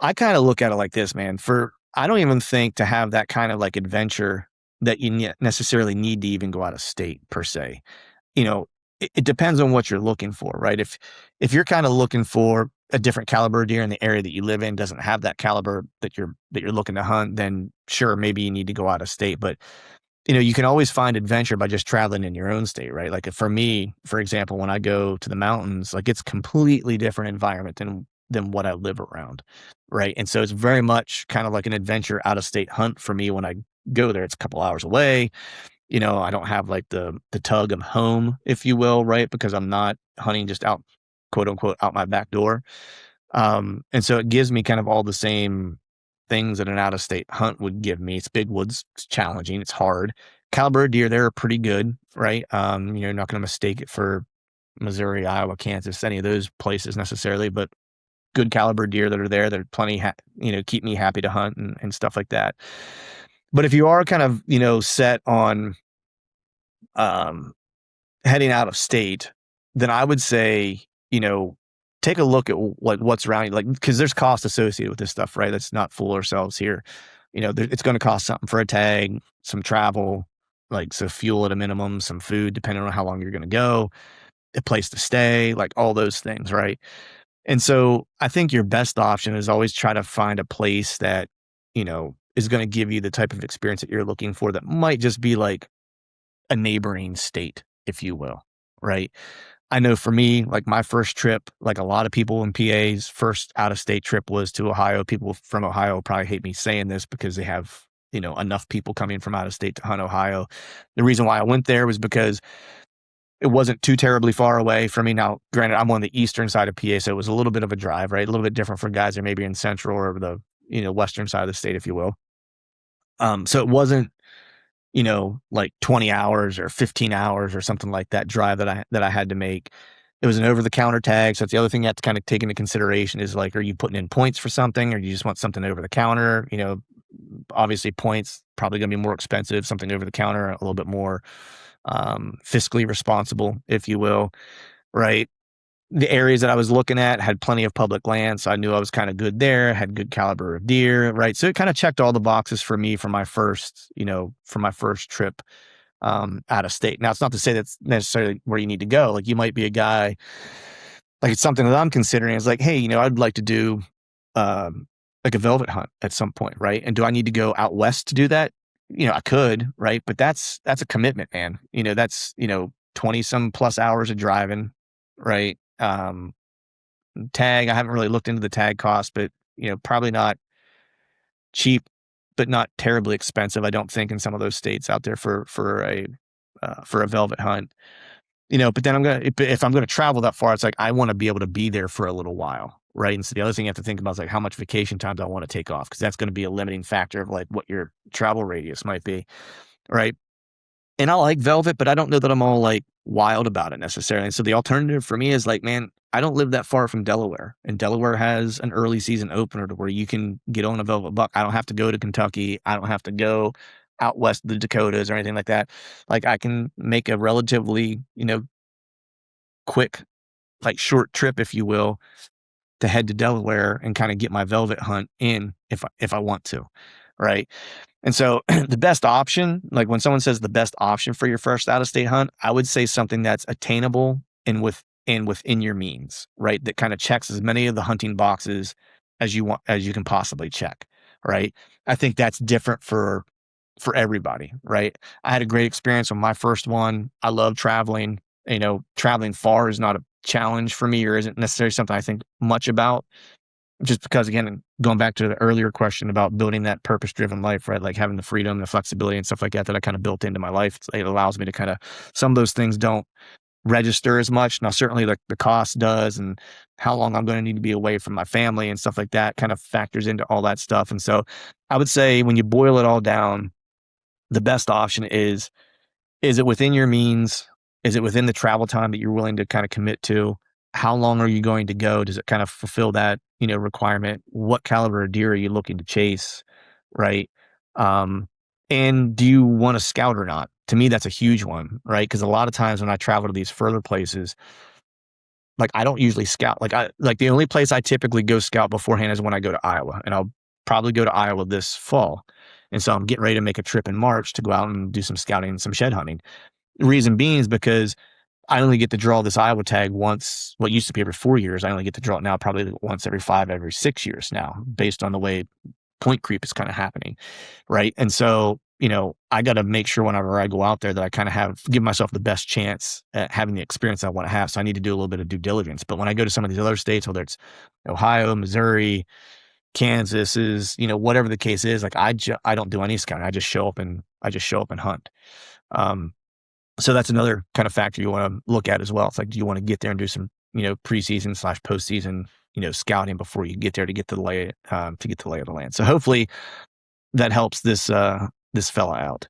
I kind of look at it like this, man. I don't even think to have that kind of like adventure that you necessarily need to even go out of state per se. It depends on what you're looking for, right? If you're kind of looking for a different caliber deer in the area that you live in doesn't have that caliber that you're looking to hunt, then sure, maybe you need to go out of state. But you can always find adventure by just traveling in your own state, right? Like for me, for example, when I go to the mountains, like it's completely different environment than what I live around, right? And so it's very much kind of like an adventure out of state hunt for me when I go there. It's a couple hours away. I don't have like the tug of home, if you will, right? Because I'm not hunting just out, quote unquote, out my back door. And so it gives me kind of all the same things that an out of state hunt would give me. It's big woods, it's challenging, it's hard. Caliber deer, they're pretty good, right? You're not going to mistake it for Missouri, Iowa, Kansas, any of those places necessarily, but good caliber deer that are there, that are plenty, keep me happy to hunt and stuff like that. But if you are kind of, set on heading out of state, then I would say, take a look at what's around you, like, because there's cost associated with this stuff, right? Let's not fool ourselves here. It's going to cost something for a tag, some travel, like so fuel at a minimum, some food, depending on how long you're going to go, a place to stay, like all those things, right? And so I think your best option is always try to find a place that, is going to give you the type of experience that you're looking for that might just be like a neighboring state, if you will, right? I know for me, like my first trip, like a lot of people in PA's first out of state trip was to Ohio. People from Ohio probably hate me saying this because they have, enough people coming from out of state to hunt Ohio. The reason why I went there was because it wasn't too terribly far away from me. Now, granted, I'm on the eastern side of PA, so it was a little bit of a drive, right? A little bit different for guys that maybe in central or the, western side of the state, if you will. So it wasn't, like 20 hours or 15 hours or something like that drive that I had to make. It was an over the counter tag. So that's the other thing you have to kind of take into consideration is like, are you putting in points for something or do you just want something over the counter? Obviously points probably going to be more expensive, something over the counter, a little bit more fiscally responsible, if you will, right? The areas that I was looking at had plenty of public land, so I knew I was kind of good there, had good caliber of deer, right? So it kind of checked all the boxes for me for my first, trip out of state. Now, it's not to say that's necessarily where you need to go. Like you might be a guy, like it's something that I'm considering is like, hey, I'd like to do like a velvet hunt at some point, right? And do I need to go out west to do that? I could, right? But that's a commitment, man. That's 20 some plus hours of driving, right? Tag, I haven't really looked into the tag cost, but probably not cheap, but not terribly expensive. I don't think in some of those states out there for a velvet hunt. But then if I'm gonna travel that far, it's like I want to be able to be there for a little while, right? And so the other thing you have to think about is like how much vacation time do I want to take off, because that's going to be a limiting factor of like what your travel radius might be, right? And I like velvet, but I don't know that I'm all like wild about it necessarily. And so the alternative for me is like, man, I don't live that far from Delaware, and Delaware has an early season opener to where you can get on a velvet buck. I don't have to go to Kentucky. I don't have to go out west of the Dakotas or anything like that. Like I can make a relatively, quick, like short trip, if you will, to head to Delaware and kind of get my velvet hunt in if I want to, right? And so the best option, like when someone says the best option for your first out-of-state hunt, I would say something that's attainable and within your means, right? That kind of checks as many of the hunting boxes as you can possibly check, right? I think that's different for everybody, right? I had a great experience on my first one. I love traveling. Traveling far is not a challenge for me or isn't necessarily something I think much about. just because, again, going back to the earlier question about building that purpose-driven life, right? Like having the freedom, the flexibility, and stuff like that I kind of built into my life. It allows me to kind of, some of those things don't register as much. Now, certainly like the cost does, and how long I'm going to need to be away from my family and stuff like that kind of factors into all that stuff. And so I would say when you boil it all down, the best option is it within your means? Is it within the travel time that you're willing to kind of commit to? How long are you going to go? Does it kind of fulfill that, requirement? What caliber of deer are you looking to chase? Right. Um, and do you want to scout or not? To me, that's a huge one, right? Because a lot of times when I travel to these further places, like I don't usually scout. Like the only place I typically go scout beforehand is when I go to Iowa, and I'll probably go to Iowa this fall. And so I'm getting ready to make a trip in March to go out and do some scouting and some shed hunting. The reason being is because I only get to draw this Iowa tag once. What used to be every 4 years, I only get to draw it now probably once every 5, every 6 years now, based on the way point creep is kind of happening, right? And so, I got to make sure whenever I go out there that I kind of give myself the best chance at having the experience I want to have. So I need to do a little bit of due diligence. But when I go to some of these other states, whether it's Ohio, Missouri, Kansas, is whatever the case is, like I don't do any scouting. I just show up and hunt. So that's another kind of factor you want to look at as well. It's like, do you want to get there and do some, preseason / postseason, scouting before you get there to get the lay of the land. So hopefully that helps this fella out.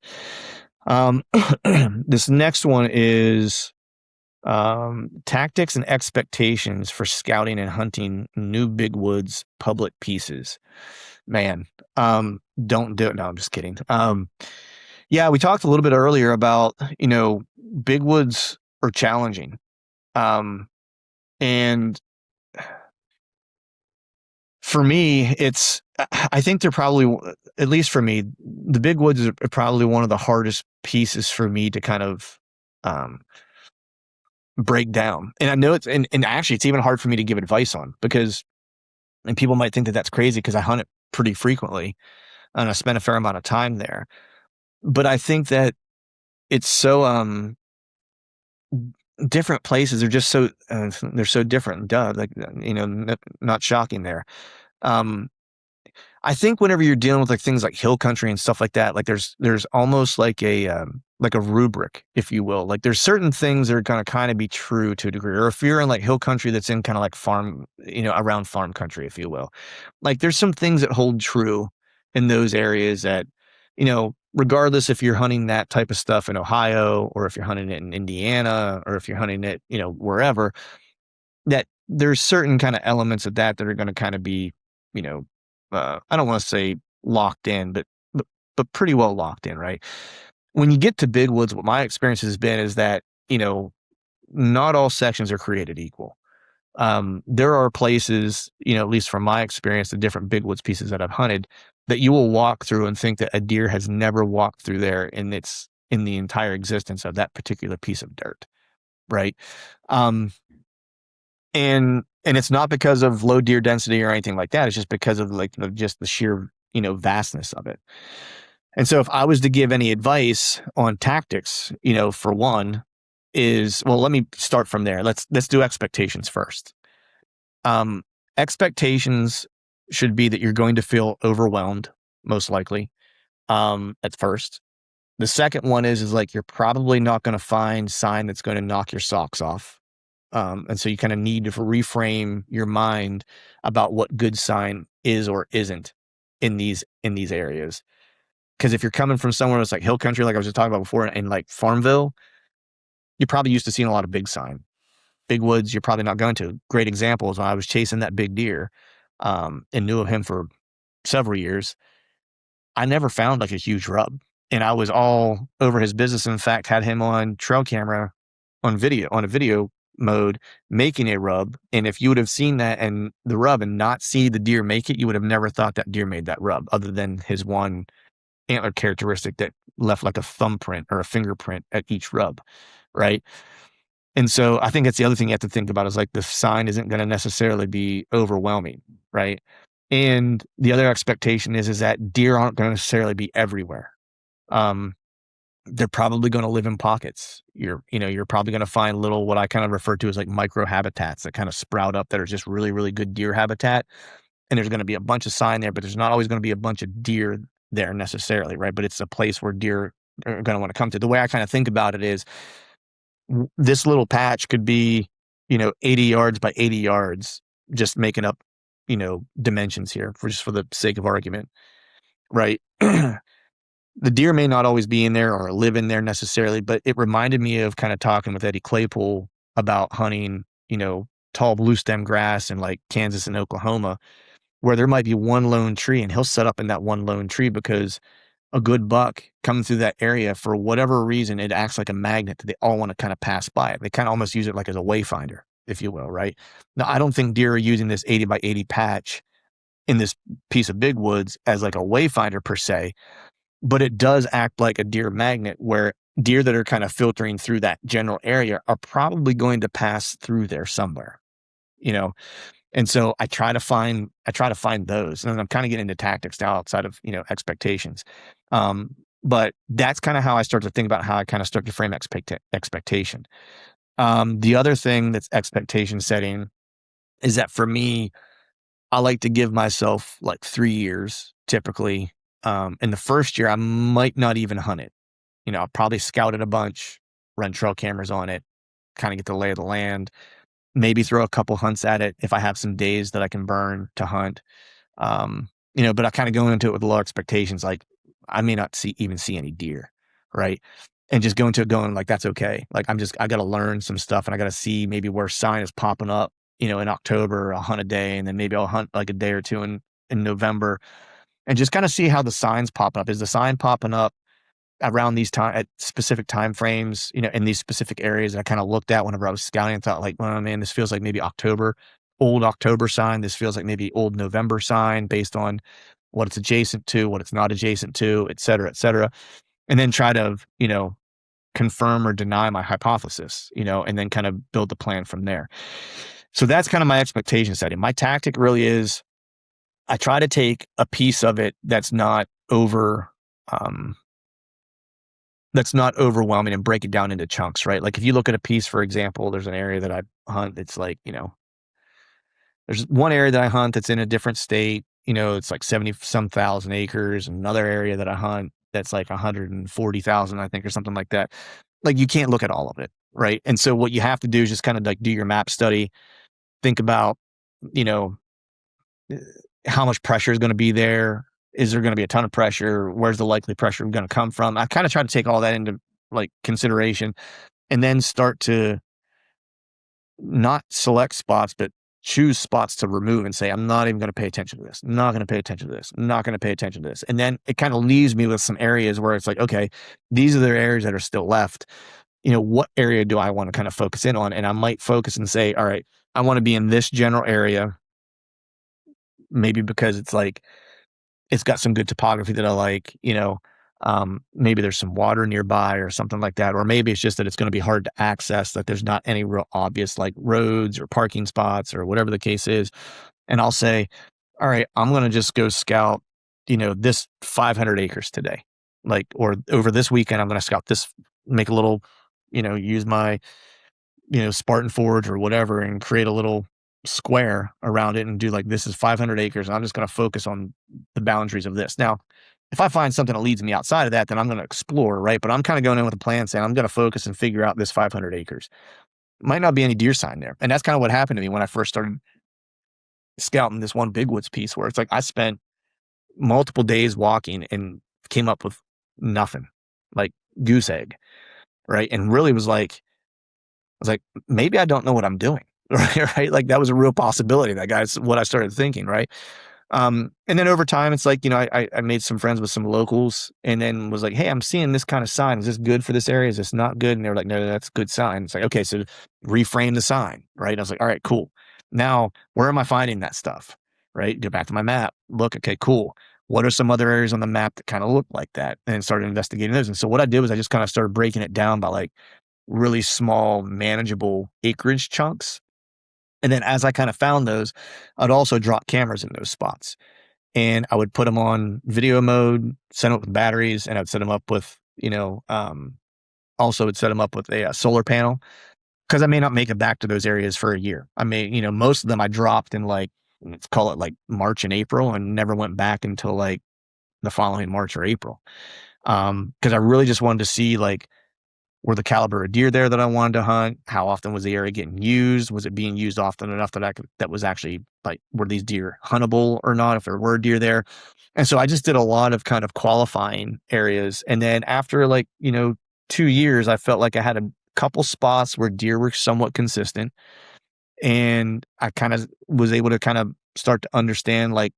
This next one is tactics and expectations for scouting and hunting new big woods public pieces. Man, don't do it. No, I'm just kidding. Yeah, we talked a little bit earlier about, big woods are challenging. And for me, I think they're probably, at least for me, the big woods are probably one of the hardest pieces for me to kind of break down. And I know and actually it's even hard for me to give advice on, because, and people might think that that's crazy because I hunt it pretty frequently and I spend a fair amount of time there. But I think that it's so different places are just so they're so different. Duh, like not shocking there. I think whenever you're dealing with like things like hill country and stuff like that, like there's almost like a rubric, if you will. Like there's certain things that are gonna kind of be true to a degree. Or if you're in like hill country that's in kind of like farm, around farm country, if you will. Like there's some things that hold true in those areas that, regardless if you're hunting that type of stuff in Ohio or if you're hunting it in Indiana or if you're hunting it, wherever, that there's certain kind of elements of that are going to kind of be, I don't want to say locked in, but pretty well locked in, right? When you get to big woods, what my experience has been is that, not all sections are created equal. There are places, at least from my experience, the different big woods pieces that I've hunted, that you will walk through and think that a deer has never walked through there in the entire existence of that particular piece of dirt. Right. And it's not because of low deer density or anything like that. It's just because of just the sheer, vastness of it. And so if I was to give any advice on tactics, for one, let me start from there. Let's do expectations first. Expectations should be that you're going to feel overwhelmed, most likely, at first. The second one is like you're probably not going to find sign that's going to knock your socks off. And so you kind of need to reframe your mind about what good sign is or isn't in these areas. Because if you're coming from somewhere that's like hill country, like I was just talking about before, in like Farmville, you're probably used to seeing a lot of big sign. Big woods, you're probably not going to. Great example is when I was chasing that big deer, and knew of him for several years, I never found like a huge rub. And I was all over his business. In fact, had him on trail camera on a video mode, making a rub. And if you would have seen that and the rub and not see the deer make it, you would have never thought that deer made that rub, other than his one antler characteristic that left like a thumbprint or a fingerprint at each rub. Right. And so I think that's the other thing you have to think about, is like the sign isn't going to necessarily be overwhelming. Right. And the other expectation is that deer aren't going to necessarily be everywhere. They're probably going to live in pockets. You're probably going to find little, what I kind of refer to as like micro habitats that kind of sprout up that are just really, really good deer habitat. and there's going to be a bunch of sign there, but there's not always going to be a bunch of deer there necessarily, right? But it's a place where deer are going to want to come to. The way I kind of think about it is this little patch could be, 80 yards by 80 yards, just making up, dimensions here for the sake of argument, right? The deer may not always be in there or live in there necessarily, but it reminded me of kind of talking with Eddie Claypool about hunting, tall blue stem grass in like Kansas and Oklahoma, where there might be one lone tree and he'll set up in that one lone tree because a good buck coming through that area, for whatever reason, it acts like a magnet that they all want to kind of pass by it. They kind of almost use it like as a wayfinder, if you will, right? Now, I don't think deer are using this 80 by 80 patch in this piece of big woods as like a wayfinder per se, but it does act like a deer magnet where deer that are kind of filtering through that general area are probably going to pass through there somewhere, And so I try to find those, and I'm kind of getting into tactics now outside of, expectations. But that's kind of how I start to think about how I kind of start to frame expectation. The other thing that's expectation setting is that for me, I like to give myself like 3 years typically. In the first year, I might not even hunt it. I'll probably scout it a bunch, run trail cameras on it, kind of get the lay of the land, maybe throw a couple hunts at it if I have some days that I can burn to hunt. But I kind of go into it with low expectations. Like I may not even see any deer, right? And just go into it going like, that's okay. Like I got to learn some stuff, and I got to see maybe where sign is popping up, in October. I'll hunt a day, and then maybe I'll hunt like a day or two in November, and just kind of see how the signs pop up. Is the sign popping up around these at specific time frames, in these specific areas that I kind of looked at whenever I was scouting and thought like, well, man, this feels like maybe old October sign. This feels like maybe old November sign based on what it's adjacent to, what it's not adjacent to, et cetera, et cetera. And then try to, confirm or deny my hypothesis, and then kind of build the plan from there. So that's kind of my expectation setting. My tactic really is I try to take a piece of it that's not overwhelming and break it down into chunks, right? Like if you look at a piece, for example, there's an area that I hunt that's like, there's one area that I hunt that's in a different state, it's like 70 some thousand acres. Another area that I hunt that's like 140,000, I think, or something like that. Like you can't look at all of it, right? And so what you have to do is just kind of like do your map study, think about, how much pressure is going to be there. Is there going to be a ton of pressure? Where's the likely pressure going to come from? I kind of try to take all that into like consideration, and then start to not select spots, but choose spots to remove and say, I'm not even going to pay attention to this. I'm not going to pay attention to this. I'm not going to pay attention to this. And then it kind of leaves me with some areas where it's like, okay, these are the areas that are still left. What area do I want to kind of focus in on? And I might focus and say, all right, I want to be in this general area, maybe because it's like, it's got some good topography that I like, maybe there's some water nearby or something like that. Or maybe it's just that it's going to be hard to access, that there's not any real obvious like roads or parking spots or whatever the case is. And I'll say, all right, I'm going to just go scout, this 500 acres today. Like, or over this weekend, I'm going to scout this, make a little, use my, Spartan Forge or whatever, and create a little square around it and do like, this is 500 acres. And I'm just going to focus on the boundaries of this. Now, if I find something that leads me outside of that, then I'm going to explore, right? But I'm kind of going in with a plan saying I'm going to focus and figure out this 500 acres. Might not be any deer sign there. And that's kind of what happened to me when I first started scouting this one Big Woods piece, where it's like I spent multiple days walking and came up with nothing, like goose egg, right? And really was like, maybe I don't know what I'm doing. Right. Like that was a real possibility. That's what I started thinking. Right. And then over time, it's like, I made some friends with some locals, and then was like, hey, I'm seeing this kind of sign. Is this good for this area? Is this not good? And they were like, no, that's a good sign. It's like, okay, so reframe the sign. Right. And I was like, all right, cool. Now, where am I finding that stuff? Right. Go back to my map. Look, okay, cool. What are some other areas on the map that kind of look like that? And started investigating those. And so what I did was I just kind of started breaking it down by like really small, manageable acreage chunks. And then as I kind of found those, I'd also drop cameras in those spots, and I would put them on video mode, set them up with batteries, and I'd set them up with, also would set them up with a solar panel, because I may not make it back to those areas for a year. I may, most of them I dropped in like let's call it like March and April, and never went back until like the following March or April. Because I really just wanted to see like, were the caliber of deer there that I wanted to hunt? How often was the area getting used? Was it being used often enough that was actually like, were these deer huntable or not, if there were deer there? And so I just did a lot of kind of qualifying areas. And then after like, 2 years, I felt like I had a couple spots where deer were somewhat consistent. And I kind of was able to kind of start to understand like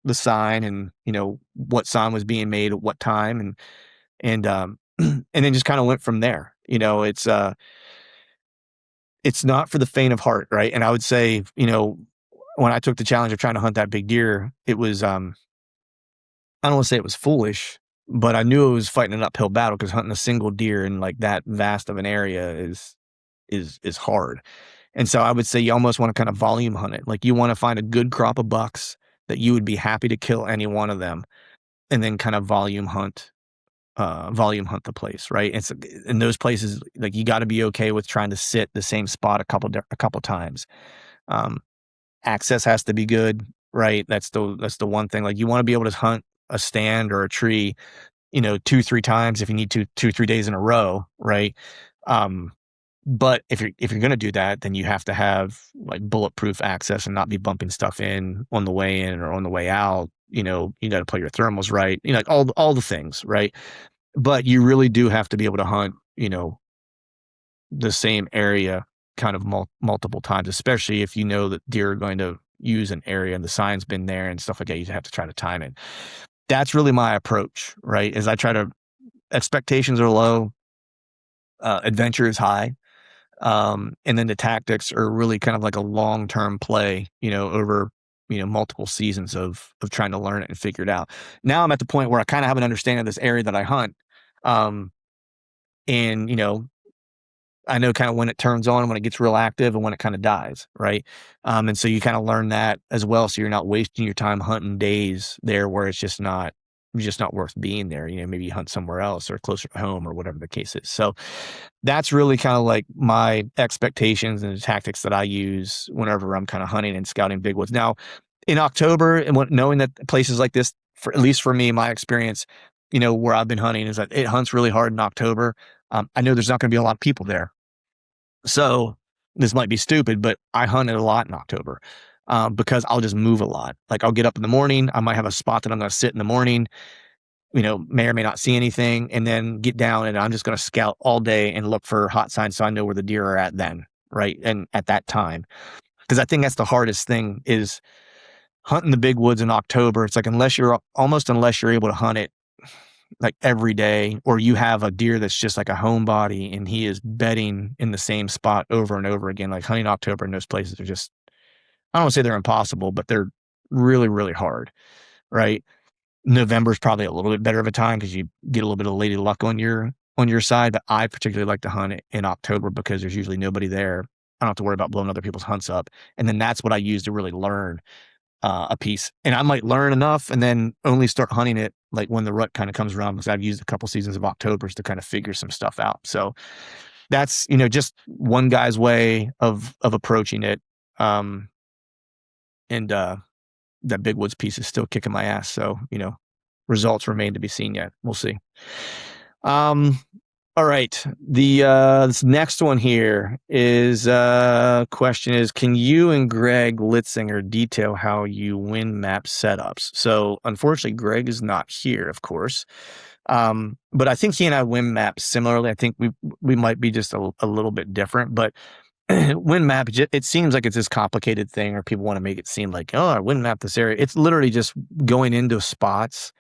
the sign and, what sign was being made at what time. And and then just kind of went from there. It's not for the faint of heart, right? And I would say, when I took the challenge of trying to hunt that big deer, it was I don't want to say it was foolish, but I knew it was fighting an uphill battle, because hunting a single deer in like that vast of an area is hard. And so I would say you almost want to kind of volume hunt it. Like, you want to find a good crop of bucks that you would be happy to kill any one of them, and then kind of volume hunt the place, right? It's in those places, like, you got to be okay with trying to sit the same spot a couple times. Access has to be good, right? That's the one thing. Like, you want to be able to hunt a stand or a tree, 2-3 times if you need to, 2-3 days in a row, right? But if you're going to do that, then you have to have like bulletproof access and not be bumping stuff in on the way in or on the way out. You got to play your thermals right, like all the things, right? But you really do have to be able to hunt, the same area kind of multiple times, especially if you know that deer are going to use an area and the sign's been there and stuff like that. You have to try to time it. That's really my approach, right? Is I try to, expectations are low, adventure is high. And then the tactics are really kind of like a long-term play, over, multiple seasons of trying to learn it and figure it out. Now I'm at the point where I kind of have an understanding of this area that I hunt. And, I know kind of when it turns on, when it gets real active, and when it kind of dies, right? And so you kind of learn that as well, so you're not wasting your time hunting days there where it's just not worth being there. Maybe you hunt somewhere else or closer to home or whatever the case is. So that's really kind of like my expectations and the tactics that I use whenever I'm kind of hunting and scouting big woods. Now, in October, and knowing that places like this, for at least for me, my experience, where I've been hunting, is that it hunts really hard in October. I know there's not going to be a lot of people there. So this might be stupid, but I hunted a lot in October, because I'll just move a lot. Like, I'll get up in the morning. I might have a spot that I'm going to sit in the morning, may or may not see anything, and then get down, and I'm just going to scout all day and look for hot signs, so I know where the deer are at then, right? And at that time, because I think that's the hardest thing, is hunting the big woods in October. It's like, unless you're able to hunt it like every day, or you have a deer that's just like a homebody and he is bedding in the same spot over and over again, like, hunting October in those places are just, I don't want to say they're impossible, but they're really, really hard, right? November is probably a little bit better of a time because you get a little bit of lady luck on your side. But I particularly like to hunt it in October because there's usually nobody there. I don't have to worry about blowing other people's hunts up. And then that's what I use to really learn a piece. And I might learn enough and then only start hunting it like when the rut kind of comes around, because I've used a couple seasons of Octobers to kind of figure some stuff out. So that's, just one guy's way of approaching it. And that big woods piece is still kicking my ass. So, results remain to be seen yet. We'll see. All right. This next one here is, question is, can you and Greg Litzinger detail how you wind map setups? So unfortunately, Greg is not here, of course. But I think he and I wind map similarly. I think we might be just a little bit different, but wind map, it seems like it's this complicated thing, or people want to make it seem like, oh, I wind map this area. It's literally just going into spots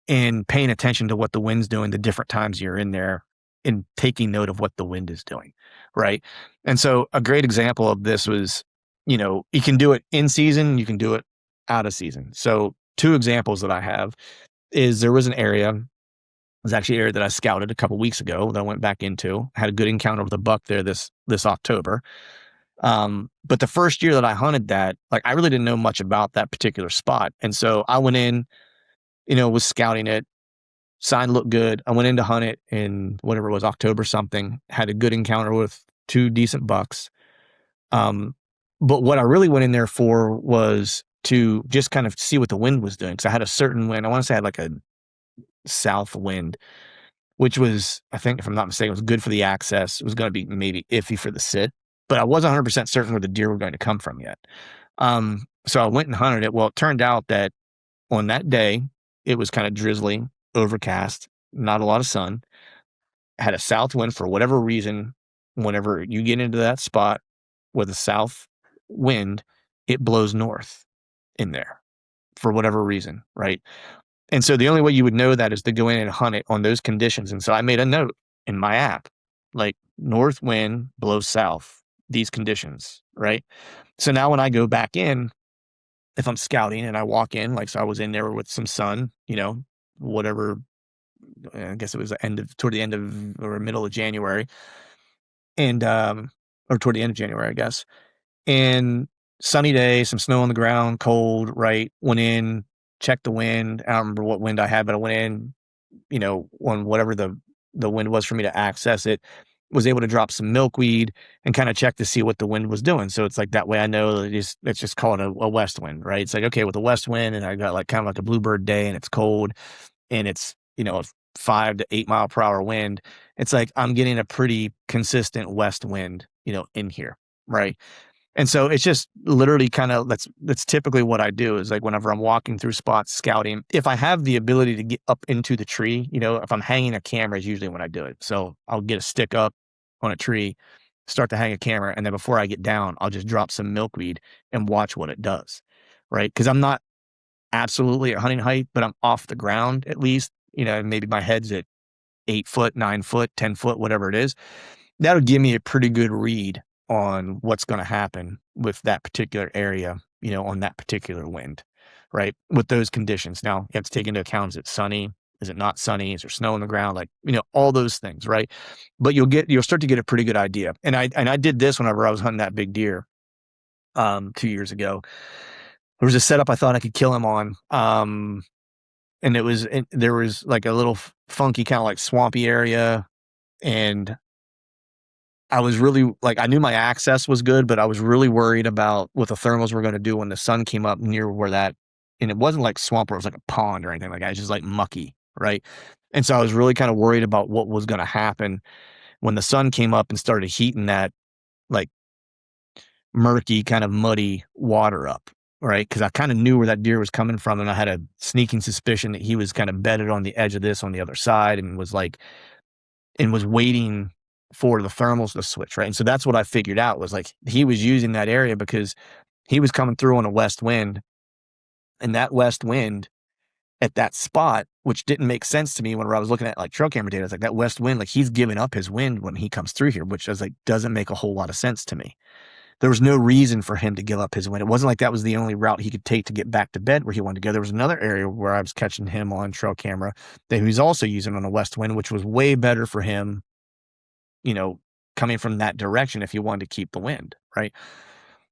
and paying attention to what the wind's doing the different times you're in there, and taking note of what the wind is doing, right? And so a great example of this was, you can do it in season, you can do it out of season. So 2 examples that I have is, there was an area, it was actually an area that I scouted a couple weeks ago that I went back into, had a good encounter with a buck there this October. But the first year that I hunted that, like, I really didn't know much about that particular spot. And so I went in, was scouting it. Sign looked good. I went in to hunt it in whatever it was, October something, had a good encounter with 2 decent bucks. But what I really went in there for was to just kind of see what the wind was doing, because I had a certain wind. I want to say I had like a south wind, which was, I think, if I'm not mistaken, was good for the access. It was going to be maybe iffy for the sit, but I wasn't 100% certain where the deer were going to come from yet. So I went and hunted it. Well, it turned out that on that day, it was kind of drizzly, overcast, not a lot of sun, had a south wind for whatever reason. Whenever you get into that spot with a south wind, it blows north in there for whatever reason, right? And so the only way you would know that is to go in and hunt it on those conditions. And so I made a note in my app, like north wind blows south, these conditions, right? So now when I go back in, if I'm scouting and I walk in, like, so I was in there with some sun, whatever, I guess it was toward the end of or middle of January, and, or toward the end of January, I guess. And sunny day, some snow on the ground, cold, right? Went in, checked the wind. I don't remember what wind I had, but I went in, on whatever the wind was for me to access it, was able to drop some milkweed and kind of check to see what the wind was doing. So it's like that way I know that let's just call it a west wind, right? It's like, okay, with a west wind and I got like kind of like a bluebird day and it's cold and it's, a 5 to 8 mile per hour wind. It's like I'm getting a pretty consistent west wind, in here, right? And so it's just literally kind of that's typically what I do is like whenever I'm walking through spots scouting, if I have the ability to get up into the tree, if I'm hanging a camera is usually when I do it. So I'll get a stick up on a tree, start to hang a camera, and then before I get down, I'll just drop some milkweed and watch what it does. Right. Because I'm not absolutely at hunting height, but I'm off the ground at least, maybe my head's at 8 foot, 9 foot, 10 foot, whatever it is. That'll give me a pretty good read on what's going to happen with that particular area, on that particular wind, right? With those conditions. Now, you have to take into account, is it sunny? Is it not sunny? Is there snow on the ground? Like, all those things, right? But you'll start to get a pretty good idea. And I did this whenever I was hunting that big deer 2 years ago. There was a setup I thought I could kill him on. And there was like a little funky kind of like swampy area, and I was really like, I knew my access was good, but I was really worried about what the thermals were going to do when the sun came up near and it wasn't like swamp where it was like a pond or anything like that. It's just like mucky, right? And so I was really kind of worried about what was going to happen when the sun came up and started heating that like murky, kind of muddy water up, right? Because I kind of knew where that deer was coming from, and I had a sneaking suspicion that he was kind of bedded on the edge of this on the other side and was waiting for the thermals to switch, right? And so that's what I figured out was like he was using that area because he was coming through on a west wind, and that west wind at that spot, which didn't make sense to me whenever I was looking at like trail camera data. It's like that west wind, like he's giving up his wind when he comes through here, which is like doesn't make a whole lot of sense to me. There was no reason for him to give up his wind. It wasn't like that was the only route he could take to get back to bed where he wanted to go. There was another area where I was catching him on trail camera that he was also using on a west wind, which was way better for him, coming from that direction if he wanted to keep the wind, right?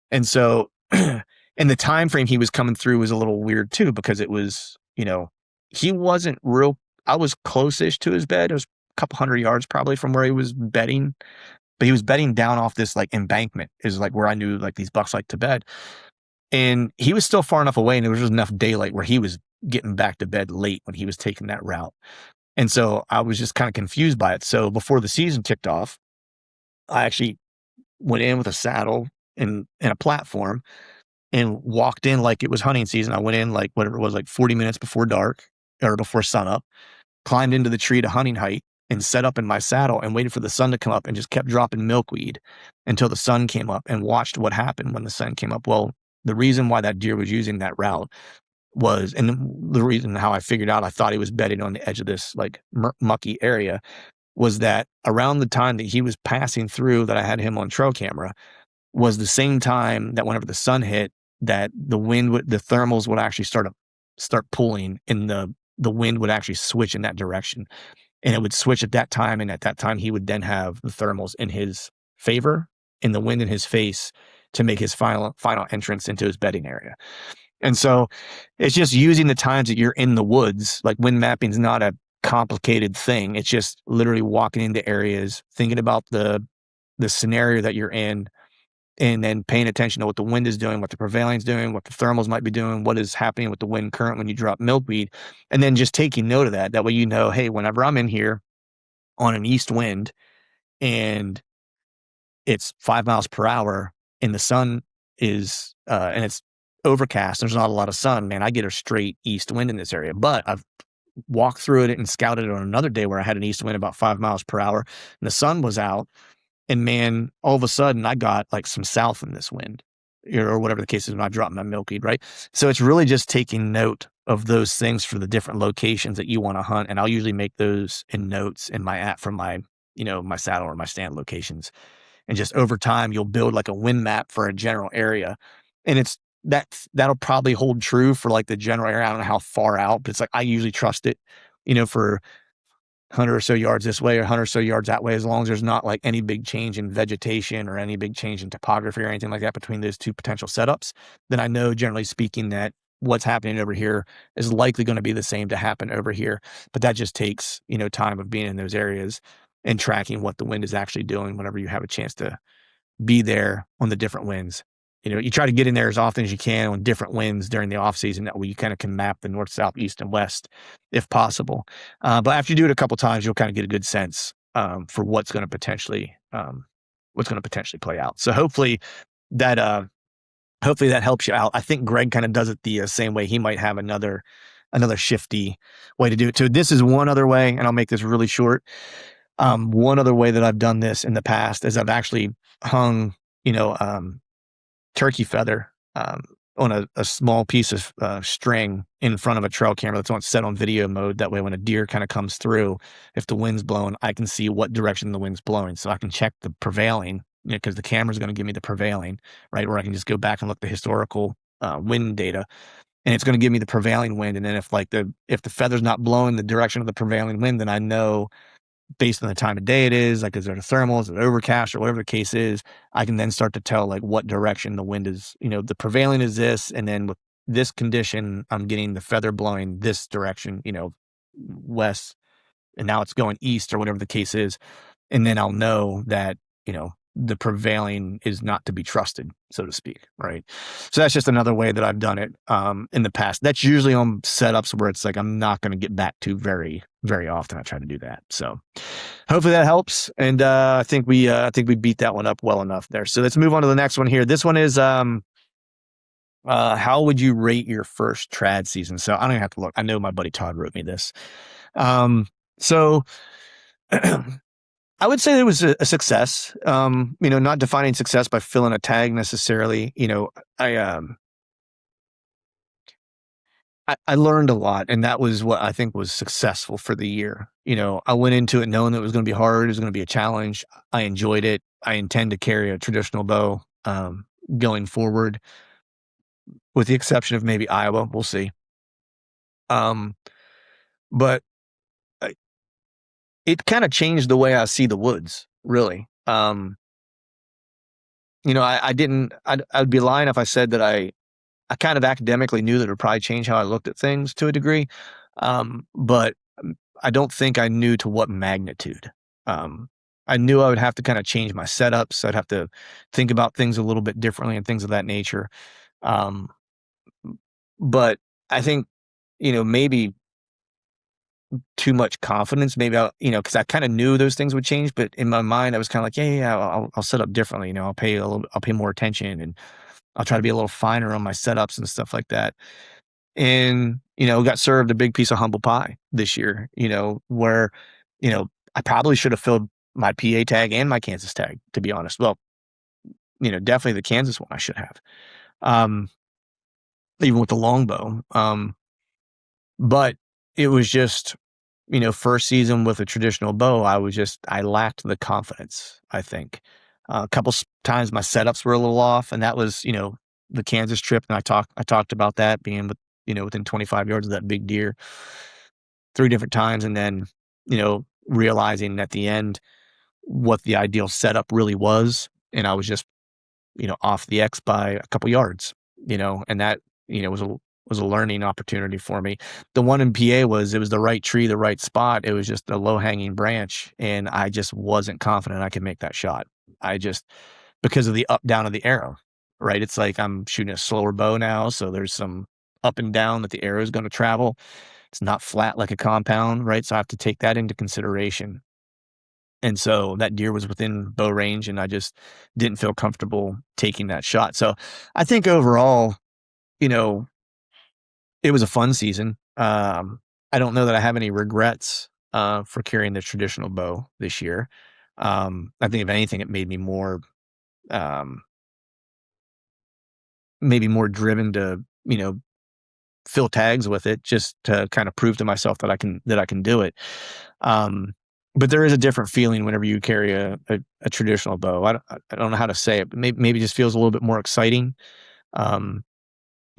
And so, and the time frame he was coming through was a little weird too, because it was, he wasn't real. I was close-ish to his bed. It was a couple hundred yards probably from where he was bedding, but he was bedding down off this like embankment is like where I knew like these bucks like to bed. And he was still far enough away, and there was just enough daylight where he was getting back to bed late when he was taking that route. And so I was just kind of confused by it. So before the season kicked off, I actually went in with a saddle and a platform and walked in like it was hunting season. I went in like whatever it was, like 40 minutes before dark or before sunup, climbed into the tree to hunting height and set up in my saddle and waited for the sun to come up and just kept dropping milkweed until the sun came up and watched what happened when the sun came up. Well, the reason why that deer was using that route was, and the reason how I figured out I thought he was bedding on the edge of this like mucky area, was that around the time that he was passing through that I had him on trail camera was the same time that whenever the sun hit, that the thermals would actually start pulling, and the wind would actually switch in that direction. And it would switch at that time. And at that time, he would then have the thermals in his favor and the wind in his face to make his final entrance into his bedding area. And so it's just using the times that you're in the woods. Like wind mapping is not a complicated thing. It's just literally walking into areas, thinking about the scenario that you're in, and then paying attention to what the wind is doing, what the prevailing is doing, what the thermals might be doing, what is happening with the wind current when you drop milkweed, and then just taking note of that. That way, hey, whenever I'm in here on an east wind and it's 5 miles per hour and the sun is, and it's overcast, there's not a lot of sun, man, I get a straight east wind in this area. But I've walked through it and scouted it on another day where I had an east wind about 5 miles per hour and the sun was out. And man, all of a sudden I got like some south in this wind, or whatever the case is when I drop my milkweed, right? So it's really just taking note of those things for the different locations that you want to hunt. And I'll usually make those in notes in my app from my, my saddle or my stand locations. And just over time, you'll build like a wind map for a general area. And that'll probably hold true for like the general area. I don't know how far out, but it's like, I usually trust it, for 100 or so yards this way or 100 or so yards that way, as long as there's not like any big change in vegetation or any big change in topography or anything like that between those two potential setups, then I know, generally speaking, that what's happening over here is likely going to be the same to happen over here. But that just takes, time of being in those areas and tracking what the wind is actually doing whenever you have a chance to be there on the different winds. You try to get in there as often as you can on different winds during the off season. That way you kind of can map the north, south, east, and west if possible. But after you do it a couple times, you'll kind of get a good sense for what's going to potentially play out. So hopefully that helps you out. I think Greg kind of does it the same way. He might have another shifty way to do it too. This is one other way, and I'll make this really short. One other way that I've done this in the past is I've actually hung, turkey feather on a small piece of string in front of a trail camera that's set on video mode. That way, when a deer kind of comes through, if the wind's blowing, I can see what direction the wind's blowing, so I can check the prevailing. Because the camera's going to give me the prevailing, right? Where I can just go back and look the historical wind data, and it's going to give me the prevailing wind. And then if the feather's not blowing the direction of the prevailing wind, then I know, based on the time of day it is, like, is there a thermal, is it overcast, or whatever the case is, I can then start to tell like what direction the wind is. The prevailing is this, and then with this condition, I'm getting the feather blowing this direction, west, and now it's going east, or whatever the case is. And then I'll know that, the prevailing is not to be trusted, so to speak, right? So that's just another way that I've done it in the past. That's usually on setups where it's like I'm not going to get back to very, very often. I try to do that. So hopefully that helps. And I think we beat that one up well enough there. So let's move on to the next one here. This one is how would you rate your first trad season? So I don't even have to look. I know my buddy Todd wrote me this. So I would say it was a success. Not defining success by filling a tag necessarily. I learned a lot, and that was what I think was successful for the year. I went into it knowing that it was going to be hard. It was going to be a challenge. I enjoyed it. I intend to carry a traditional bow going forward, with the exception of maybe Iowa. We'll see. But it kind of changed the way I see the woods, really. I'd be lying if I said that I kind of academically knew that it would probably change how I looked at things to a degree. But I don't think I knew to what magnitude. I knew I would have to kind of change my setups. I'd have to think about things a little bit differently and things of that nature. But I think, maybe too much confidence, maybe because I kind of knew those things would change, but in my mind I was kind of like, yeah, I'll set up differently. I'll pay more attention, and I'll try to be a little finer on my setups and stuff like that. And got served a big piece of humble pie this year. Where I probably should have filled my PA tag and my Kansas tag, to be honest. Well, definitely the Kansas one I should have, even with the longbow. But it was just, first season with a traditional bow, I lacked the confidence, I think. A couple times my setups were a little off, and that was, the Kansas trip. And I talked about that being, within 25 yards of that big deer 3 different times. And then, realizing at the end what the ideal setup really was. And I was just, off the X by a couple yards, and that, was a learning opportunity for me. The one in PA it was the right tree, the right spot. It was just a low hanging branch, and I just wasn't confident I could make that shot. because of the up down of the arrow, right? It's like I'm shooting a slower bow now, so there's some up and down that the arrow is going to travel. It's not flat like a compound, right? So I have to take that into consideration. And so that deer was within bow range, and I just didn't feel comfortable taking that shot. So I think overall, you know, it was a fun season. I don't know that I have any regrets for carrying the traditional bow this year. I think if anything, it made me more um, maybe more driven to fill tags with it, just to kind of prove to myself that I can do it. Um, but there is a different feeling whenever you carry a traditional bow. I don't know how to say it, but maybe it just feels a little bit more exciting. Um,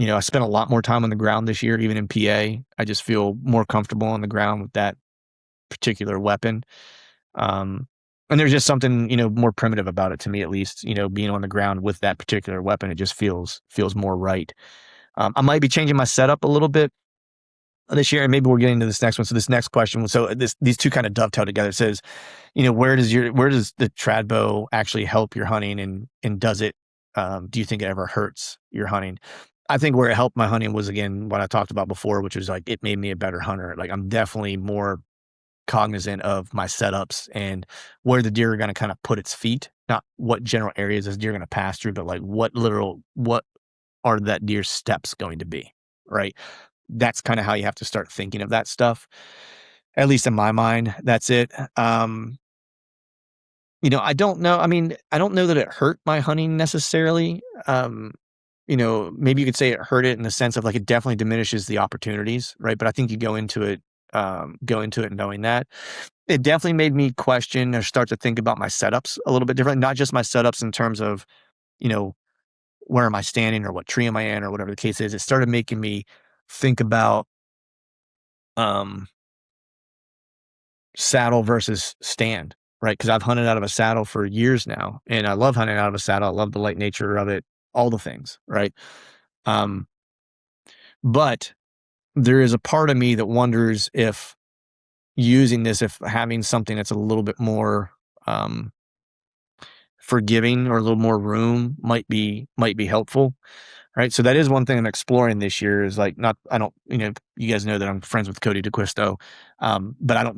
I spent a lot more time on the ground this year, even in PA. I just feel more comfortable on the ground with that particular weapon. Um, and there's just something, more primitive about it to me, at least, being on the ground with that particular weapon. It just feels more right. I might be changing my setup a little bit this year, and maybe we're getting to this next one. So this next question, these two kind of dovetail together. It says, where does the trad bow actually help your hunting, and does it, do you think it ever hurts your hunting? I think where it helped my hunting was, again, what I talked about before, which was like, it made me a better hunter. Like, I'm definitely more cognizant of my setups and where the deer are going to kind of put its feet, not what general areas this deer going to pass through, but like what are that deer's steps going to be, right? That's kind of how you have to start thinking of that stuff. At least in my mind, that's it. I don't know. I mean, I don't know that it hurt my hunting necessarily. Maybe you could say it hurt it in the sense of like, it definitely diminishes the opportunities, right? But I think you go into it knowing that. It definitely made me question or start to think about my setups a little bit different, not just my setups in terms of, you know, where am I standing or what tree am I in or whatever the case is. It started making me think about um, saddle versus stand, right? Because I've hunted out of a saddle for years now, and I love hunting out of a saddle. I love the light nature of it, all the things, right? Um, but there is a part of me that wonders if if having something that's a little bit more forgiving or a little more room might be helpful. Right. So that is one thing I'm exploring this year is like, not, I don't, you guys know that I'm friends with Cody DeQuisto, but I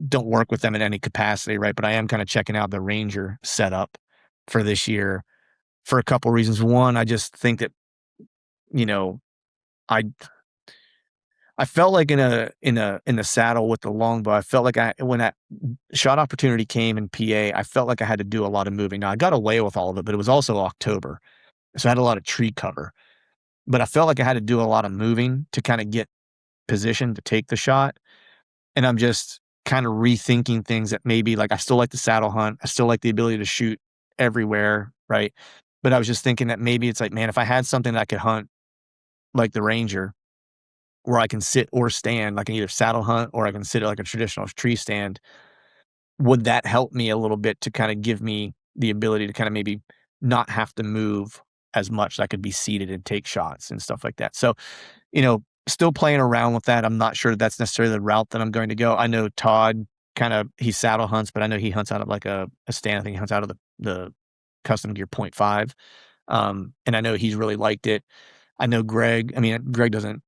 don't work with them in any capacity. Right. But I am kind of checking out the Ranger setup for this year for a couple reasons. One, I just think that, you know, I, I felt like in the saddle with the longbow, I felt like when that shot opportunity came in PA, I felt like I had to do a lot of moving. Now I got away with all of it, but it was also October. So I had a lot of tree cover. But I felt like I had to do a lot of moving to kind of get positioned to take the shot. And I'm just kind of rethinking things that maybe, like, I still like the saddle hunt. I still like the ability to shoot everywhere, right? But I was just thinking that maybe it's like, man, if I had something that I could hunt like the Ranger, where I can sit or stand, like, I can either saddle hunt or I can sit at like a traditional tree stand, would that help me a little bit to kind of give me the ability to kind of maybe not have to move as much? I could be seated and take shots and stuff like that. So, still playing around with that. I'm not sure that's necessarily the route that I'm going to go. I know Todd he saddle hunts, but I know he hunts out of like a stand. I think he hunts out of the custom gear .5. And I know he's really liked it. I know Greg doesn't,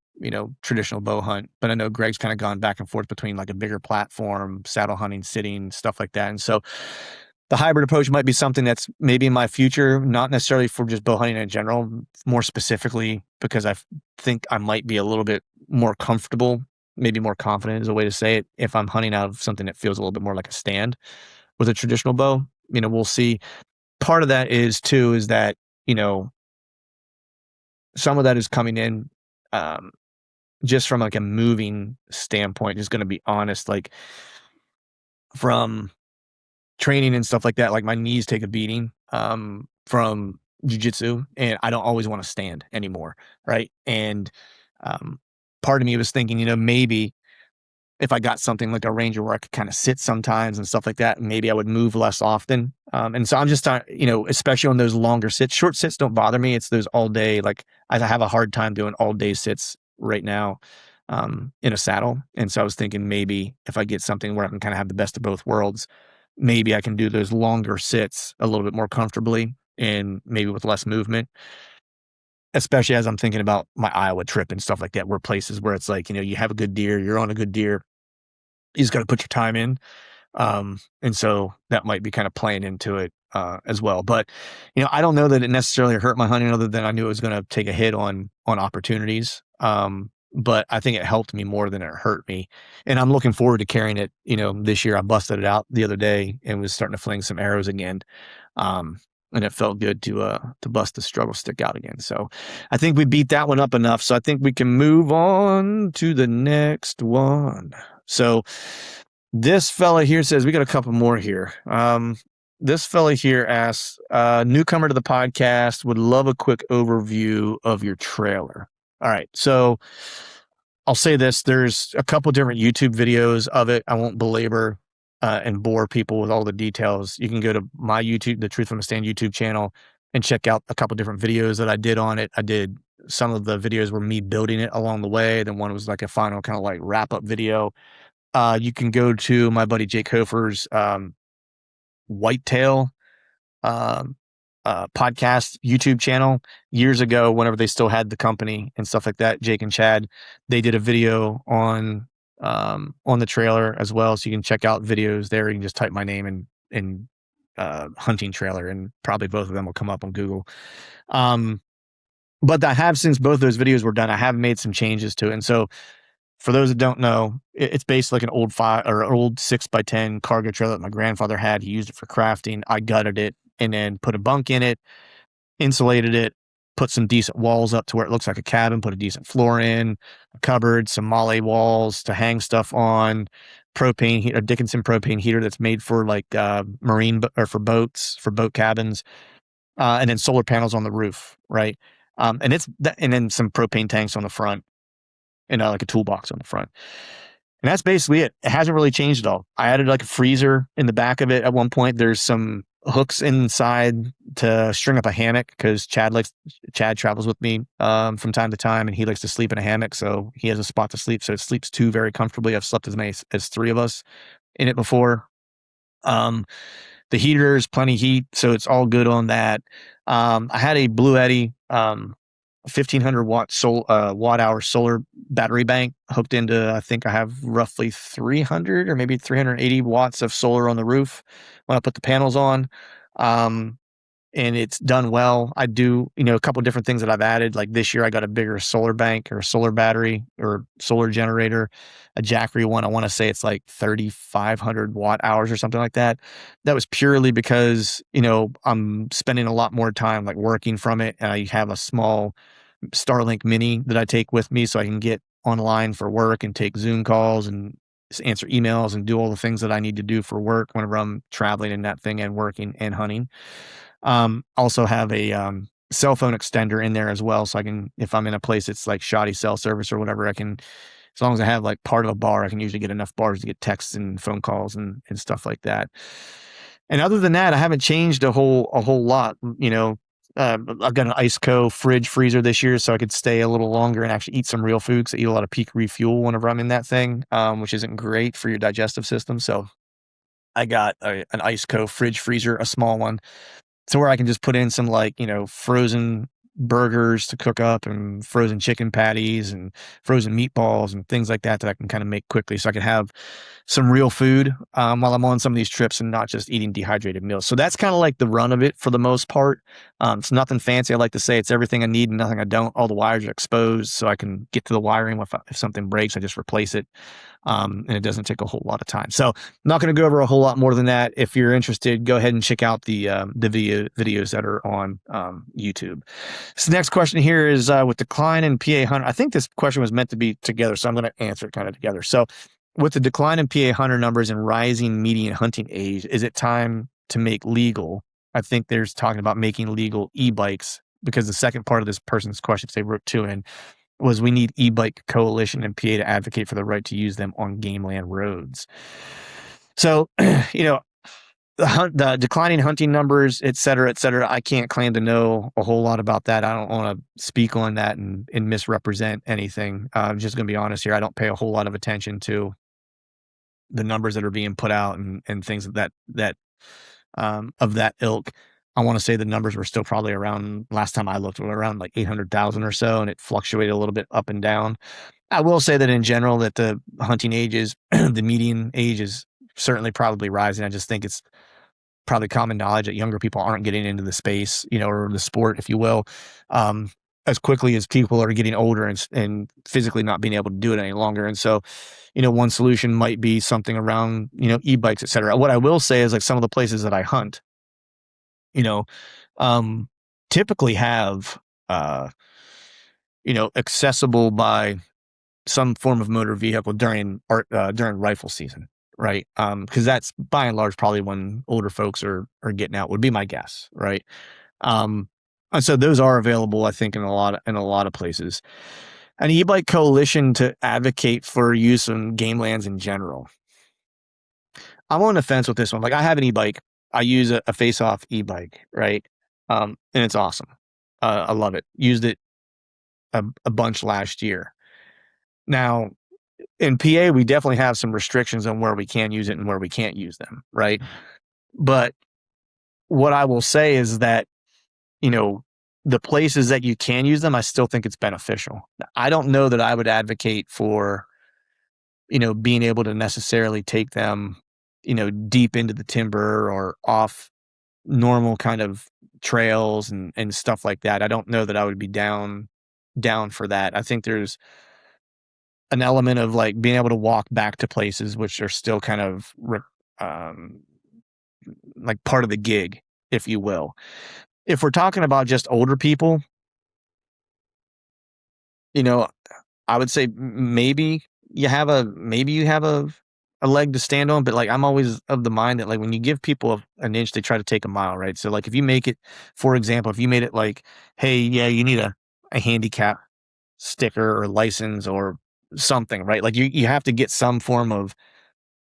traditional bow hunt, but I know Greg's kind of gone back and forth between like a bigger platform, saddle hunting, sitting, stuff like that. And so the hybrid approach might be something that's maybe in my future, not necessarily for just bow hunting in general, more specifically because I think I might be a little bit more comfortable, maybe more confident is a way to say it, if I'm hunting out of something that feels a little bit more like a stand with a traditional bow. We'll see. Part of that is that, some of that is coming in just from like a moving standpoint, just going to be honest, like from training and stuff like that, like my knees take a beating from jujitsu, and I don't always want to stand anymore, right? And um, part of me was thinking, maybe if I got something like a Ranger where I could kind of sit sometimes and stuff like that, maybe I would move less often. And so I'm just, especially on those longer sits. Short sits don't bother me. It's those all day. Like, I have a hard time doing all day sits right now in a saddle. And so I was thinking maybe if I get something where I can kind of have the best of both worlds, maybe I can do those longer sits a little bit more comfortably and maybe with less movement, especially as I'm thinking about my Iowa trip and stuff like that, where places where it's like, you have a good deer, you're on a good deer, you just got to put your time in. And so that might be kind of playing into it as well. But I don't know that it necessarily hurt my hunting, other than I knew it was going to take a hit on opportunities. But I think it helped me more than it hurt me, and I'm looking forward to carrying it. This year I busted it out the other day and was starting to fling some arrows again. Um, and it felt good to bust the struggle stick out again. So I think we beat that one up enough. So I think we can move on to the next one. So this fella here says, we got a couple more here. This fella here asks, newcomer to the podcast, would love a quick overview of your trailer. All right. So I'll say this, there's a couple different YouTube videos of it. I won't belabor and bore people with all the details. You can go to my YouTube, the Truth from a Stand YouTube channel, and check out a couple different videos that I did on it. I did some of the videos were me building it along the way. Then one was like a final kind of like wrap up video. You can go to my buddy Jake Hofer's Whitetail podcast YouTube channel years ago, whenever they still had the company and stuff like that. Jake and Chad, they did a video on the trailer as well, so you can check out videos there. You can just type my name and hunting trailer, and probably both of them will come up on Google. But I have, since both those videos were done, I have made some changes to it. And so for those that don't know, it's basically like an old 6x10 cargo trailer that my grandfather had. He used it for crafting. I gutted it and then put a bunk in it, insulated it, put some decent walls up to where it looks like a cabin, put a decent floor in, a cupboard, some Malle walls to hang stuff on, propane heat, a Dickinson propane heater that's made for like marine or for boats, for boat cabins, and then solar panels on the roof, right? And then some propane tanks on the front, and like a toolbox on the front. And that's basically it. It hasn't really changed at all. I added like a freezer in the back of it at one point. There's some hooks inside to string up a hammock, because Chad travels with me from time to time, and he likes to sleep in a hammock, so he has a spot to sleep. So it sleeps two very comfortably. I've slept as many as three of us in it before. The heater is plenty heat, so it's all good on that. I had a Blue Eddy 1500 watt hour solar battery bank hooked into, I think I have roughly 300 or maybe 380 watts of solar on the roof when I put the panels on. And it's done well. I do, a couple different things that I've added. Like this year I got a bigger solar bank or solar battery or solar generator, a Jackery one. I want to say it's like 3,500 watt hours or something like that. That was purely because, I'm spending a lot more time like working from it. And I have a small Starlink Mini that I take with me so I can get online for work and take Zoom calls and answer emails and do all the things that I need to do for work whenever I'm traveling in that thing and working and hunting. Also have a cell phone extender in there as well, so I can, if I'm in a place it's like shoddy cell service or whatever, I can, as long as I have like part of a bar, I can usually get enough bars to get texts and phone calls and stuff like that. And other than that, I haven't changed a whole lot. I've got an Iceco fridge freezer this year, so I could stay a little longer and actually eat some real food, because I eat a lot of peak refuel whenever I'm in that thing, which isn't great for your digestive system. So I got an Iceco fridge freezer, a small one, so where I can just put in some frozen burgers to cook up and frozen chicken patties and frozen meatballs and things like that I can kind of make quickly, so I can have some real food while I'm on some of these trips and not just eating dehydrated meals. So that's kind of like the run of it for the most part. It's nothing fancy. I like to say it's everything I need and nothing I don't. All the wires are exposed, so I can get to the wiring. If something breaks, I just replace it. And it doesn't take a whole lot of time. So I'm not going to go over a whole lot more than that. If you're interested, go ahead and check out the videos that are on YouTube. This next question here is with decline in PA hunter. I think this question was meant to be together, so I'm going to answer it kind of together. So with the decline in PA hunter numbers and rising median hunting age, is it time to make legal? I think there's talking about making legal e-bikes, because the second part of this person's question, they wrote two in, was we need e-bike coalition in PA to advocate for the right to use them on game land roads. So, the declining hunting numbers, et cetera, I can't claim to know a whole lot about that. I don't want to speak on that and misrepresent anything. I'm just going to be honest here. I don't pay a whole lot of attention to the numbers that are being put out and things of that ilk. I want to say the numbers were still probably around, last time I looked, were around like 800,000 or so, and it fluctuated a little bit up and down. I will say that in general, that the hunting age is the median age is certainly probably rising. I just think it's probably common knowledge that younger people aren't getting into the space, or the sport, if you will, um, as quickly as people are getting older and physically not being able to do it any longer. And so, one solution might be something around, e-bikes, et cetera. What I will say is, like, some of the places that I hunt, you know, um, typically have, uh, accessible by some form of motor vehicle during rifle season, right? Because that's by and large probably when older folks are getting out, would be my guess, right? Um, and so those are available, I think, in a lot of places. An e-bike coalition to advocate for use in game lands in general. I'm on the fence with this one. Like, I have an e-bike. I use a face-off e-bike, right? And it's awesome. I love it. Used it a bunch last year. Now, in PA, we definitely have some restrictions on where we can use it and where we can't use them, right? But what I will say is that, the places that you can use them, I still think it's beneficial. I don't know that I would advocate for, being able to necessarily take them, deep into the timber or off normal kind of trails and stuff like that. I don't know that I would be down for that. I think there's an element of, like, being able to walk back to places which are still kind of um, like part of the gig, if you will. If we're talking about just older people, you know, I would say maybe you have a leg to stand on, but, like, I'm always of the mind that, like, when you give people an inch, they try to take a mile, right? So, like, if you make it, for example, if you made it like, hey, yeah, you need a handicap sticker or license or something, right? Like, you have to get some form of,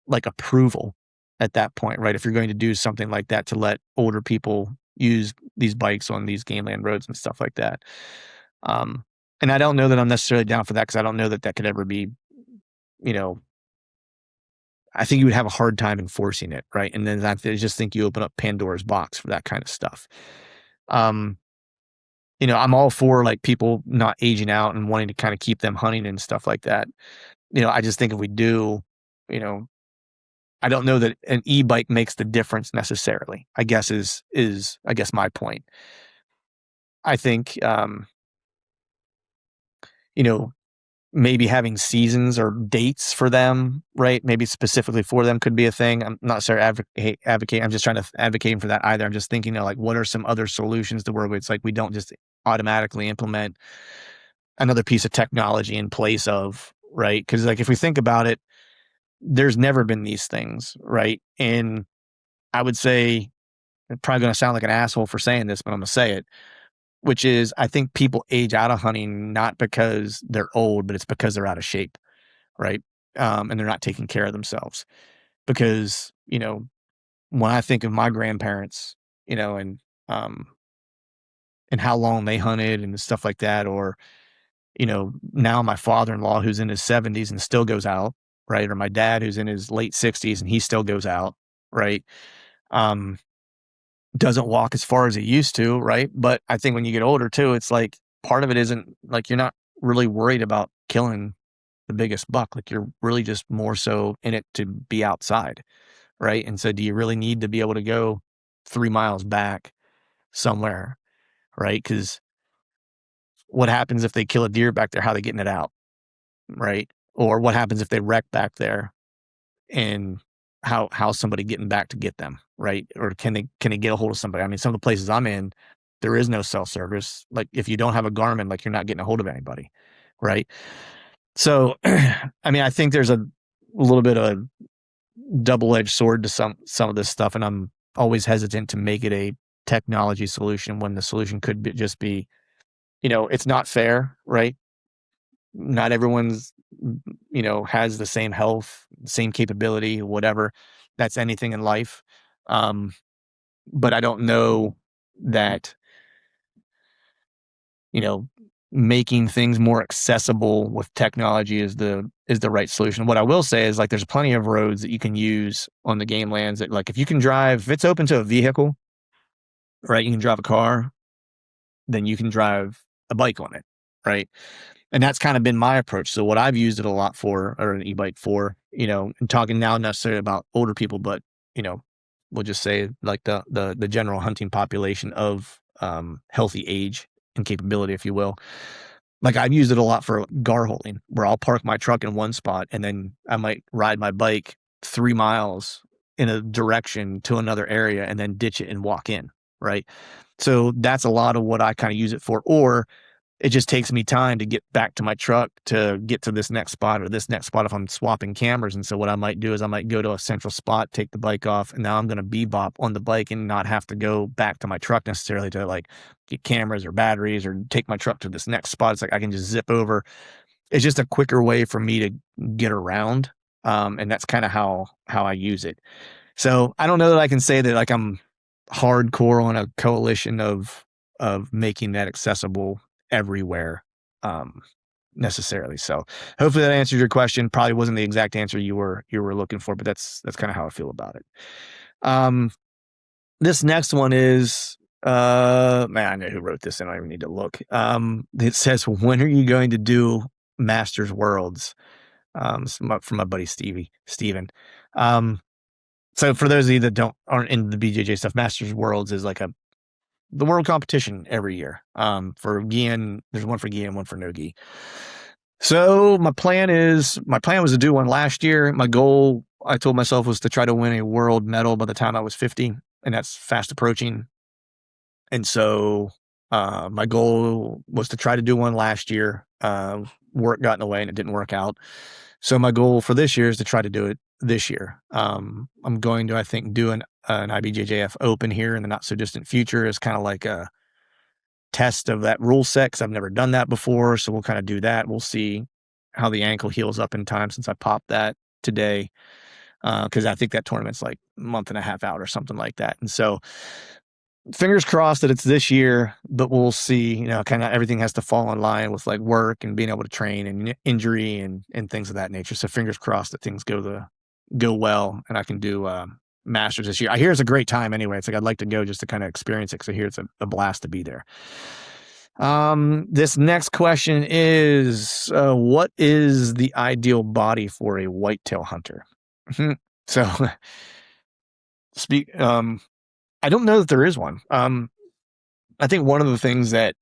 like, approval at that point, right? If you're going to do something like that to let older people use these bikes on these game land roads and stuff like that. Um, and I don't know that I'm necessarily down for that, because I don't know that that could ever be, you know, I think you would have a hard time enforcing it, right? And then I just think you open up Pandora's box for that kind of stuff. Um, I'm all for, like, people not aging out and wanting to kind of keep them hunting and stuff like that. I just think if we do, you know, I don't know that an e-bike makes the difference necessarily, I guess is I guess my point. I think, you know, maybe having seasons or dates for them, right? Maybe specifically for them could be a thing. I'm not necessarily advocate. I'm just trying to advocating for that either. I'm just thinking, like, what are some other solutions to where it's like we don't just automatically implement another piece of technology in place of, right? Because, like, if we think about it, there's never been these things, right? And I would say, I'm probably going to sound like an asshole for saying this, but I'm going to say it, which is, I think people age out of hunting not because they're old, but it's because they're out of shape, right? And they're not taking care of themselves. Because, when I think of my grandparents, um, and how long they hunted and stuff like that, or, now my father-in-law who's in his 70s and still goes out, right? Or my dad who's in his late 60s and he still goes out, right? Um, doesn't walk as far as he used to, right? But I think when you get older too, it's like part of it isn't like you're not really worried about killing the biggest buck. Like, you're really just more so in it to be outside, right? And so do you really need to be able to go 3 miles back somewhere, right? Because what happens if they kill a deer back there? How are they getting it out, right? Or what happens if they wreck back there, and how's somebody getting back to get them, right? Or can they get a hold of somebody? I mean, some of the places I'm in, there is no cell service. Like, if you don't have a Garmin, like, you're not getting a hold of anybody, right? So, I mean, I think there's a little bit of a double-edged sword to some of this stuff, and I'm always hesitant to make it a technology solution when the solution could just be, it's not fair, right? Not everyone's, has the same health, same capability, whatever. That's anything in life. Um, but I don't know that, you know, making things more accessible with technology is the right solution. What I will say is, like, there's plenty of roads that you can use on the game lands that, like, if you can drive, if it's open to a vehicle, right? You can drive a car, then you can drive a bike on it, right? And that's kind of been my approach. So what I've used it a lot for, or an e-bike for, I'm talking now necessarily about older people, but you know, we'll just say like the general hunting population of healthy age and capability, if you will. Like I've used it a lot for gar holing, where I'll park my truck in one spot and then I might ride my bike 3 miles in a direction to another area and then ditch it and walk in, right? So that's a lot of what I kind of use it for. Or it just takes me time to get back to my truck to get to this next spot or this next spot if I'm swapping cameras. And so what I might do is I might go to a central spot, take the bike off, and now I'm going to bebop on the bike and not have to go back to my truck necessarily to like get cameras or batteries or take my truck to this next spot. It's like I can just zip over. It's just a quicker way for me to get around. And that's kind of how I use it. So I don't know that I can say that like I'm hardcore on a coalition of making that accessible everywhere necessarily. So hopefully that answers your question. Probably wasn't the exact answer you were looking for, but that's kind of how I feel about it. This next one is man, I know who wrote this and I don't even need to look. It says, when are you going to do Masters Worlds? From my buddy Steven. So for those of you that aren't in the BJJ stuff, Masters Worlds is like the world competition every year. For gi, there's one for gi and one for no gi. So my plan was to do one last year. My goal, I told myself, was to try to win a world medal by the time I was 50, and that's fast approaching. And so my goal was to try to do one last year. Work got in the way and it didn't work out. So my goal for this year is to try to do it this year. I'm going to, I think, do an IBJJF Open here in the not so distant future as kind of like a test of that rule set, because I've never done that before. So we'll kind of do that. We'll see how the ankle heals up in time since I popped that today. Because I think that tournament's like a month and a half out or something like that. And so fingers crossed that it's this year, but we'll see. Kind of everything has to fall in line with like work and being able to train and injury and things of that nature. So fingers crossed that things go well and I can do Masters this year. I hear it's a great time anyway. It's like I'd like to go just to kind of experience it because I hear it's a blast to be there. This next question is, what is the ideal body for a whitetail hunter? So I don't know that there is one. I think one of the things that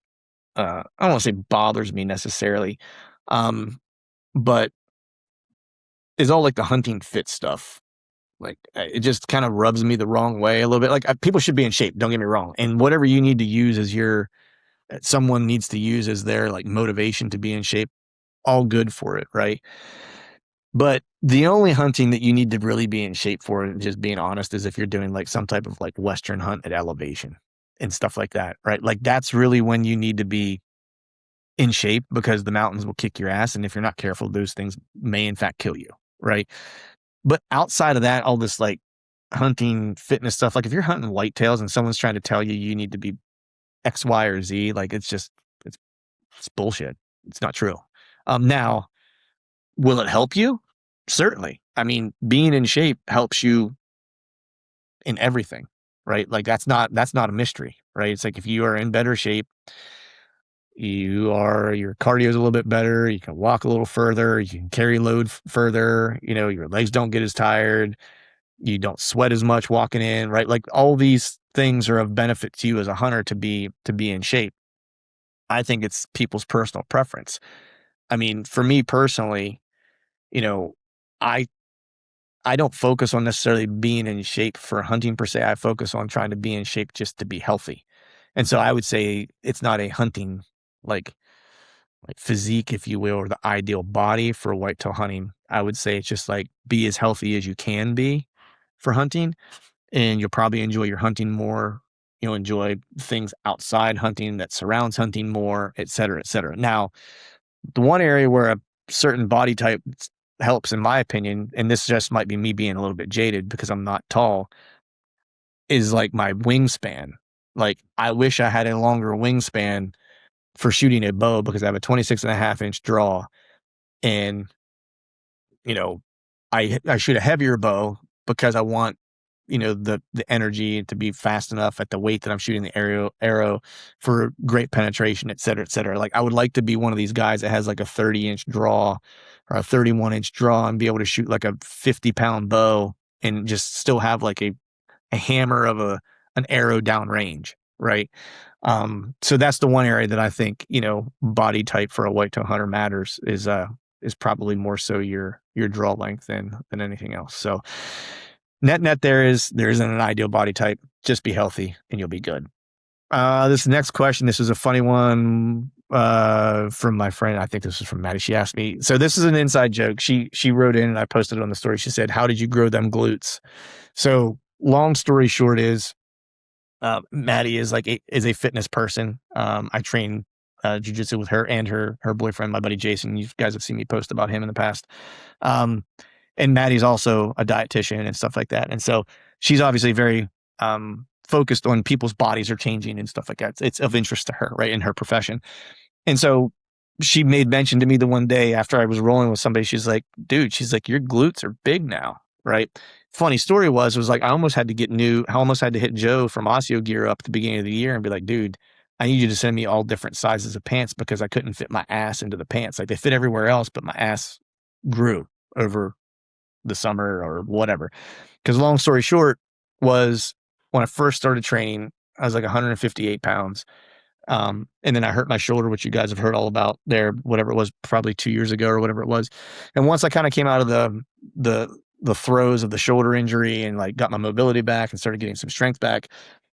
I don't want to say bothers me necessarily, but is all like the hunting fit stuff. Like it just kind of rubs me the wrong way a little bit. Like people should be in shape. Don't get me wrong. And whatever you need to use as someone needs to use as their like motivation to be in shape, all good for it, right? But the only hunting that you need to really be in shape for, just being honest, is if you're doing like some type of like Western hunt at elevation and stuff like that, right? Like that's really when you need to be in shape, because the mountains will kick your ass. And if you're not careful, those things may in fact kill you, right? But outside of that, all this like hunting fitness stuff, like if you're hunting whitetails and someone's trying to tell you need to be X, Y, or Z, like it's bullshit. It's not true. Now, will it help you? Certainly. I mean, being in shape helps you in everything, right? Like that's not a mystery, right? It's like if you are in better shape, your cardio is a little bit better. You can walk a little further. You can carry load further. Your legs don't get as tired. You don't sweat as much walking in, right? Like all these things are of benefit to you as a hunter to be in shape. I think it's people's personal preference. I mean, for me personally, I don't focus on necessarily being in shape for hunting per se. I focus on trying to be in shape just to be healthy. And so I would say it's not a hunting like physique, if you will, or the ideal body for whitetail hunting. I would say it's just like be as healthy as you can be for hunting, and you'll probably enjoy your hunting more. You'll enjoy things outside hunting that surrounds hunting more, et cetera, et cetera. Now, the one area where a certain body type helps, in my opinion, and this just might be me being a little bit jaded because I'm not tall, is like my wingspan. Like I wish I had a longer wingspan for shooting a bow, because I have a 26.5-inch draw, and I shoot a heavier bow because I want the energy to be fast enough at the weight that I'm shooting the arrow for great penetration, et cetera, et cetera. Like I would like to be one of these guys that has like a 30-inch draw or a 31-inch draw and be able to shoot like a 50-pound bow and just still have like a hammer of an arrow downrange, right? So that's the one area that I think, body type for a whitetail hunter matters is probably more so your draw length than anything else. So net there isn't an ideal body type. Just be healthy and you'll be good. This next question, this is a funny one from my friend. I think this was from Maddie. She asked me, so this is an inside joke. She wrote in and I posted it on the story. She said, "How did you grow them glutes?" So long story short is, Maddie is a fitness person. I train jujitsu with her and her boyfriend, my buddy Jason. You guys have seen me post about him in the past. And Maddie's also a dietitian and stuff like that. And so she's obviously very focused on people's bodies are changing and stuff like that. It's of interest to her, right, in her profession. And so she made mention to me the one day after I was rolling with somebody. She's like, "Dude," she's like, "your glutes are big now," right? Funny story was like I almost had to hit Joe from Osseo Gear up at the beginning of the year and be like, "Dude, I need you to send me all different sizes of pants because I couldn't fit my ass into the pants. Like they fit everywhere else, but my ass grew over the summer or whatever." Because long story short was when I first started training, I was like 158 pounds. And then I hurt my shoulder, which you guys have heard all about there, whatever it was, probably 2 years ago or whatever it was. And once I kind of came out of the throes of the shoulder injury and like got my mobility back and started getting some strength back,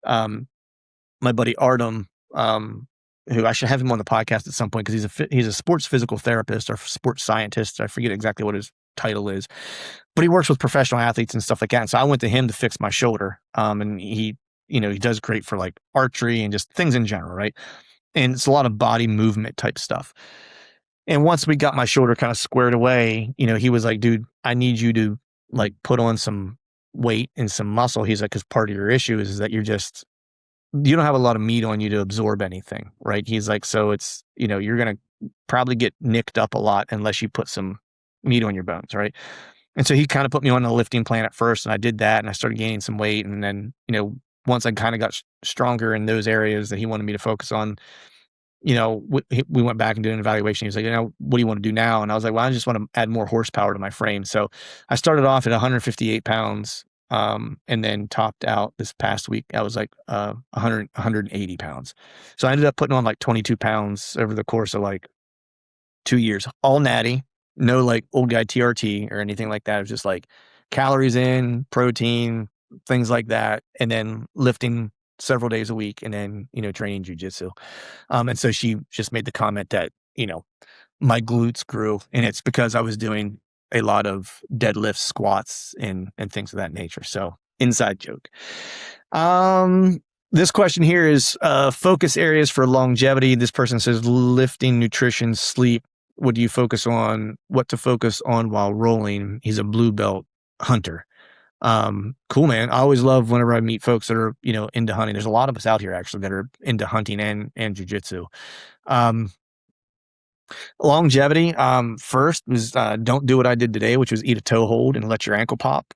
my buddy Artem, who I should have him on the podcast at some point because he's a sports physical therapist or sports scientist. I forget exactly what his title is, but he works with professional athletes and stuff like that. And so I went to him to fix my shoulder. And he does great for like archery and just things in general, right? And it's a lot of body movement type stuff. And once we got my shoulder kind of squared away, he was like, "Dude, I need you to like put on some weight and some muscle." He's like, "Because part of your issue is that you don't have a lot of meat on you to absorb anything," right? He's like, "So it's, you're going to probably get nicked up a lot unless you put some meat on your bones," right? And so he kind of put me on a lifting plan at first, and I did that and I started gaining some weight. And then, once I kind of got stronger in those areas that he wanted me to focus on, we went back and did an evaluation. He was like, "What do you want to do now?" And I was like, "Well, I just want to add more horsepower to my frame." So I started off at 158 pounds, and then topped out this past week. I was like 180 pounds. So I ended up putting on like 22 pounds over the course of like 2 years, all natty, no like old guy TRT or anything like that. It was just like calories in, protein, things like that, and then lifting several days a week, and then training jujitsu. And so she just made the comment that my glutes grew, and it's because I was doing a lot of deadlifts, squats, and things of that nature. So inside joke. This question here is focus areas for longevity. This person says lifting, nutrition, sleep. What do you focus on? What to focus on while rolling? He's a blue belt hunter. Cool, man. I always love whenever I meet folks that are, into hunting. There's a lot of us out here actually that are into hunting and jujitsu. Longevity, first was, don't do what I did today, which was eat a toe hold and let your ankle pop.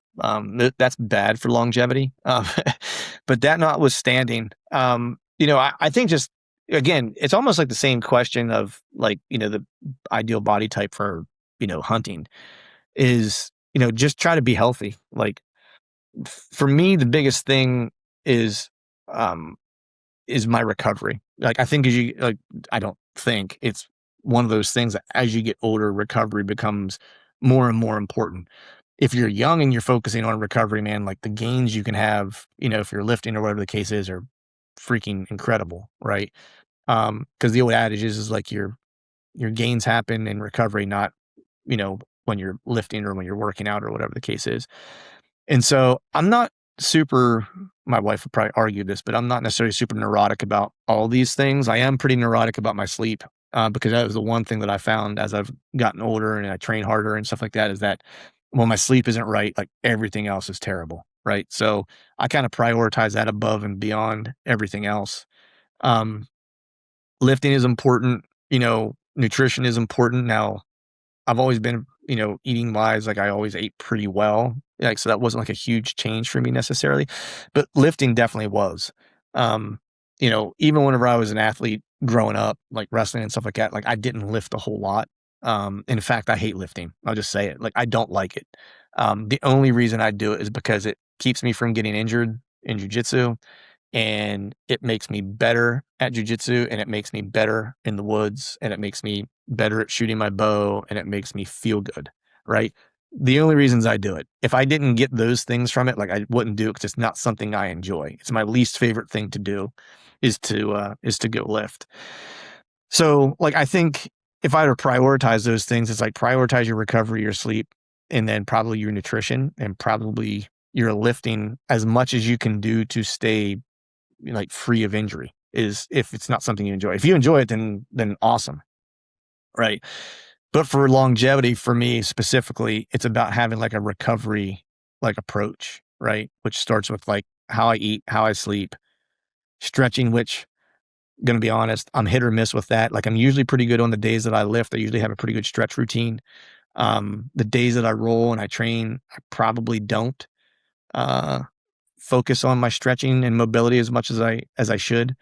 That's bad for longevity. But that notwithstanding, I think just, again, it's almost like the same question of like, the ideal body type for, hunting is, just try to be healthy. Like for me, the biggest thing is my recovery. Like, I don't think it's one of those things that as you get older, recovery becomes more and more important. If you're young and you're focusing on recovery, man, like the gains you can have, if you're lifting or whatever the case is, are freaking incredible, right? Because the old adage is like your gains happen in recovery, not, when you're lifting or when you're working out or whatever the case is. And so I'm not my wife would probably argue this, but I'm not necessarily super neurotic about all these things. I am pretty neurotic about my sleep, because that was the one thing that I found as I've gotten older and I train harder and stuff like that, is that when my sleep isn't right, like everything else is terrible. Right. So I kind of prioritize that above and beyond everything else. Lifting is important, nutrition is important. Now, I've always been, eating wise, like I always ate pretty well. Like, so that wasn't like a huge change for me necessarily, but lifting definitely was. Um, even whenever I was an athlete growing up, like wrestling and stuff like that, like I didn't lift a whole lot. In fact, I hate lifting. I'll just say it. Like I don't like it. The only reason I do it is because it keeps me from getting injured in jujitsu, and it makes me better at jujitsu, and it makes me better in the woods, and it makes me better at shooting my bow, and it makes me feel good, right? The only reasons I do it. If I didn't get those things from it, like I wouldn't do it because it's not something I enjoy. It's my least favorite thing to do is to go lift. So like I think if I were to prioritize those things, it's like prioritize your recovery, your sleep, and then probably your nutrition and probably your lifting as much as you can do to stay like free of injury is if it's not something you enjoy. If you enjoy it, then awesome. Right. But for longevity, for me specifically, it's about having like a recovery like approach, right? Which starts with like how I eat, how I sleep, stretching, which gonna be honest, I'm hit or miss with that. Like I'm usually pretty good on the days that I lift. I usually have a pretty good stretch routine. The days that I roll and I train, I probably don't. Uh, Focus on my stretching and mobility as much as I should.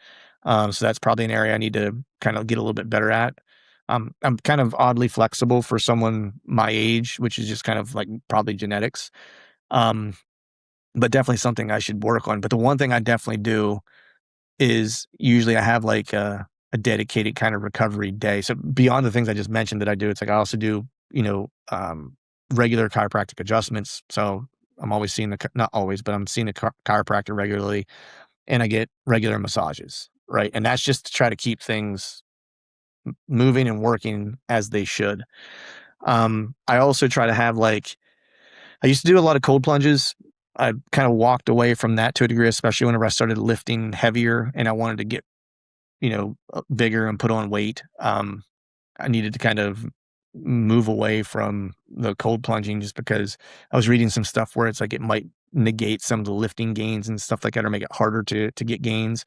So that's probably an area I need to kind of get a little bit better at. I'm kind of oddly flexible for someone my age, which is just kind of like probably genetics. Um, but definitely something I should work on. But the one thing I definitely do is usually I have like a dedicated kind of recovery day. So beyond the things I just mentioned that I do, it's like I also do, regular chiropractic adjustments. So I'm always seeing not always, but I'm seeing a chiropractor regularly, and I get regular massages, right? And that's just to try to keep things moving and working as they should. I also try to have like I used to do a lot of cold plunges. I kind of walked away from that to a degree, especially whenever I started lifting heavier and I wanted to get, bigger and put on weight. I needed to kind of move away from the cold plunging just because I was reading some stuff where it's like it might negate some of the lifting gains and stuff like that or make it harder to get gains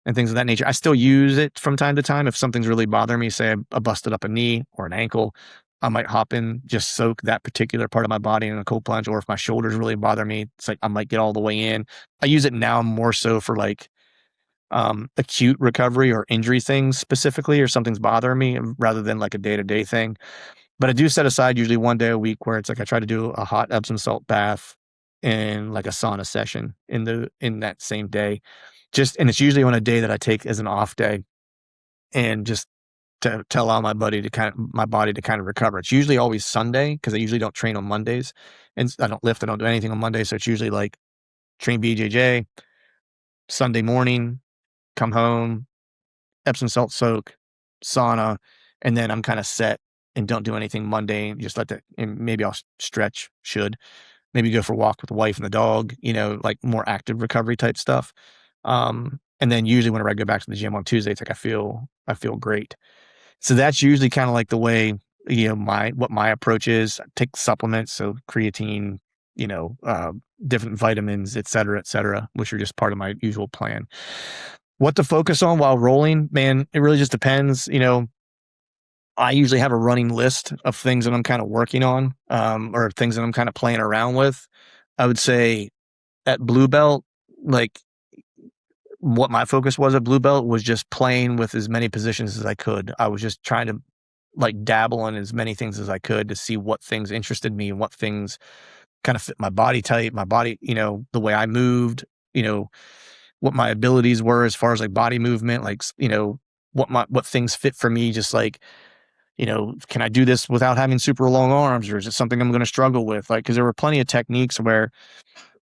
and things of that nature. I still use it from time to time if something's really bothering me, say I busted up a knee or an ankle. I might hop in, just soak that particular part of my body in a cold plunge, or if my shoulders really bother me, it's like I might get all the way in. I use it now more so for like acute recovery or injury things specifically, or something's bothering me rather than like a day-to-day thing. But I do set aside usually one day a week where it's like I try to do a hot Epsom salt bath and like a sauna session in that same day. And it's usually on a day that I take as an off day, and just to allow my body to kind of recover. It's usually always Sunday because I usually don't train on Mondays, and I don't lift. I don't do anything on Monday, so it's usually like train BJJ Sunday morning, come home, Epsom salt soak, sauna, and then I'm kind of set and don't do anything Monday. Just and maybe I'll stretch. Maybe go for a walk with the wife and the dog. Like more active recovery type stuff. And then usually whenever I go back to the gym on Tuesday, it's like I feel great. So that's usually kind of like the way, what my approach is. I take supplements, so creatine, different vitamins, et cetera, which are just part of my usual plan. What to focus on while rolling, man, it really just depends. I usually have a running list of things that I'm kind of working on, or things that I'm kind of playing around with. I would say at blue belt, like what my focus was at blue belt was just playing with as many positions as I could. I was just trying to like dabble in as many things as I could to see what things interested me and what things kind of fit my body type, the way I moved, what my abilities were as far as like body movement, like, what things fit for me, just like, can I do this without having super long arms, or is it something I'm going to struggle with? Like, cause there were plenty of techniques where,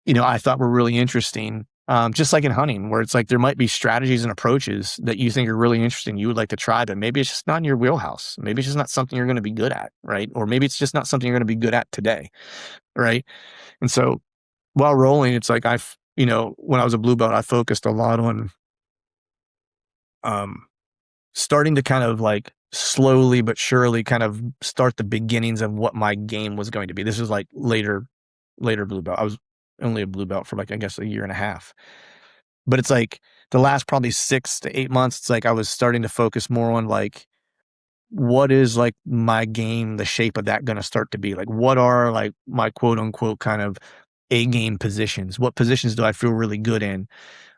I thought were really interesting. Just like in hunting, where it's like there might be strategies and approaches that you think are really interesting, you would like to try, but maybe it's just not in your wheelhouse. Maybe it's just not something you're going to be good at, right? Or maybe it's just not something you're going to be good at today, right? And so while rolling, it's like when I was a blue belt, I focused a lot on um, starting to kind of like slowly but surely kind of start the beginnings of what my game was going to be. This was like later blue belt. I was only a blue belt for like, I guess, a year and a half. But it's like the last probably 6 to 8 months, it's like I was starting to focus more on like, what is like my game, the shape of that going to start to be? Like, what are like my quote unquote kind of A game positions. What positions do I feel really good in?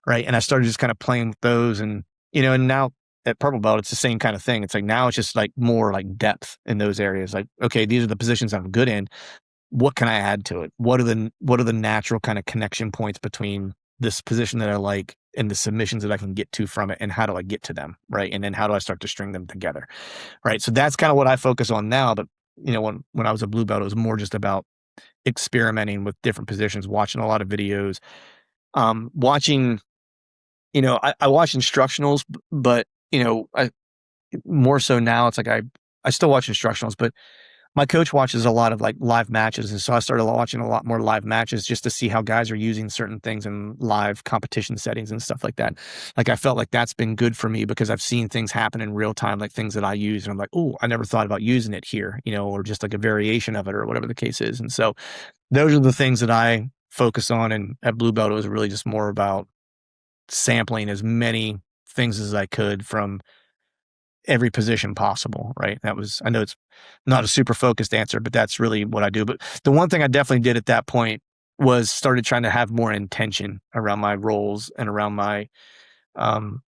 Right. And I started just kind of playing with those, and, and now at purple belt, it's the same kind of thing. It's like, now it's just like more like depth in those areas. Like, okay, these are the positions I'm good in. What can I add to it? What are the natural kind of connection points between this position that I like and the submissions that I can get to from it, and how do I get to them? Right. And then how do I start to string them together? Right. So that's kind of what I focus on now. But, when I was a blue belt, it was more just about experimenting with different positions, watching a lot of videos, watching, I watch instructionals, but, I more so now it's like I still watch instructionals, but my coach watches a lot of like live matches. And so I started watching a lot more live matches just to see how guys are using certain things in live competition settings and stuff like that. Like, I felt like that's been good for me because I've seen things happen in real time, like things that I use. And I'm like, oh, I never thought about using it here, or just like a variation of it or whatever the case is. And so those are the things that I focus on. And at blue belt, it was really just more about sampling as many things as I could from every position possible, right? I know it's not a super focused answer, but that's really what I do. But the one thing I definitely did at that point was started trying to have more intention around my roles and around my um,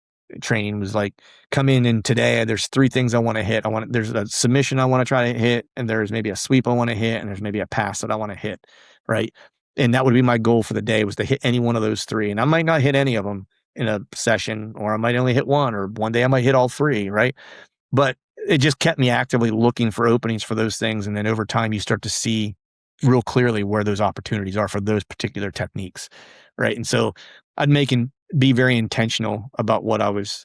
training. Was like, come in and today there's 3 things I want to hit. There's a submission I want to try to hit, and there's maybe a sweep I want to hit, and there's maybe a pass that I want to hit, right? And that would be my goal for the day, was to hit any one of those 3. And I might not hit any of them in a session, or I might only hit one, or one day I might hit all 3, right? But it just kept me actively looking for openings for those things. And then over time, you start to see real clearly where those opportunities are for those particular techniques, right? And so I'd be very intentional about what I was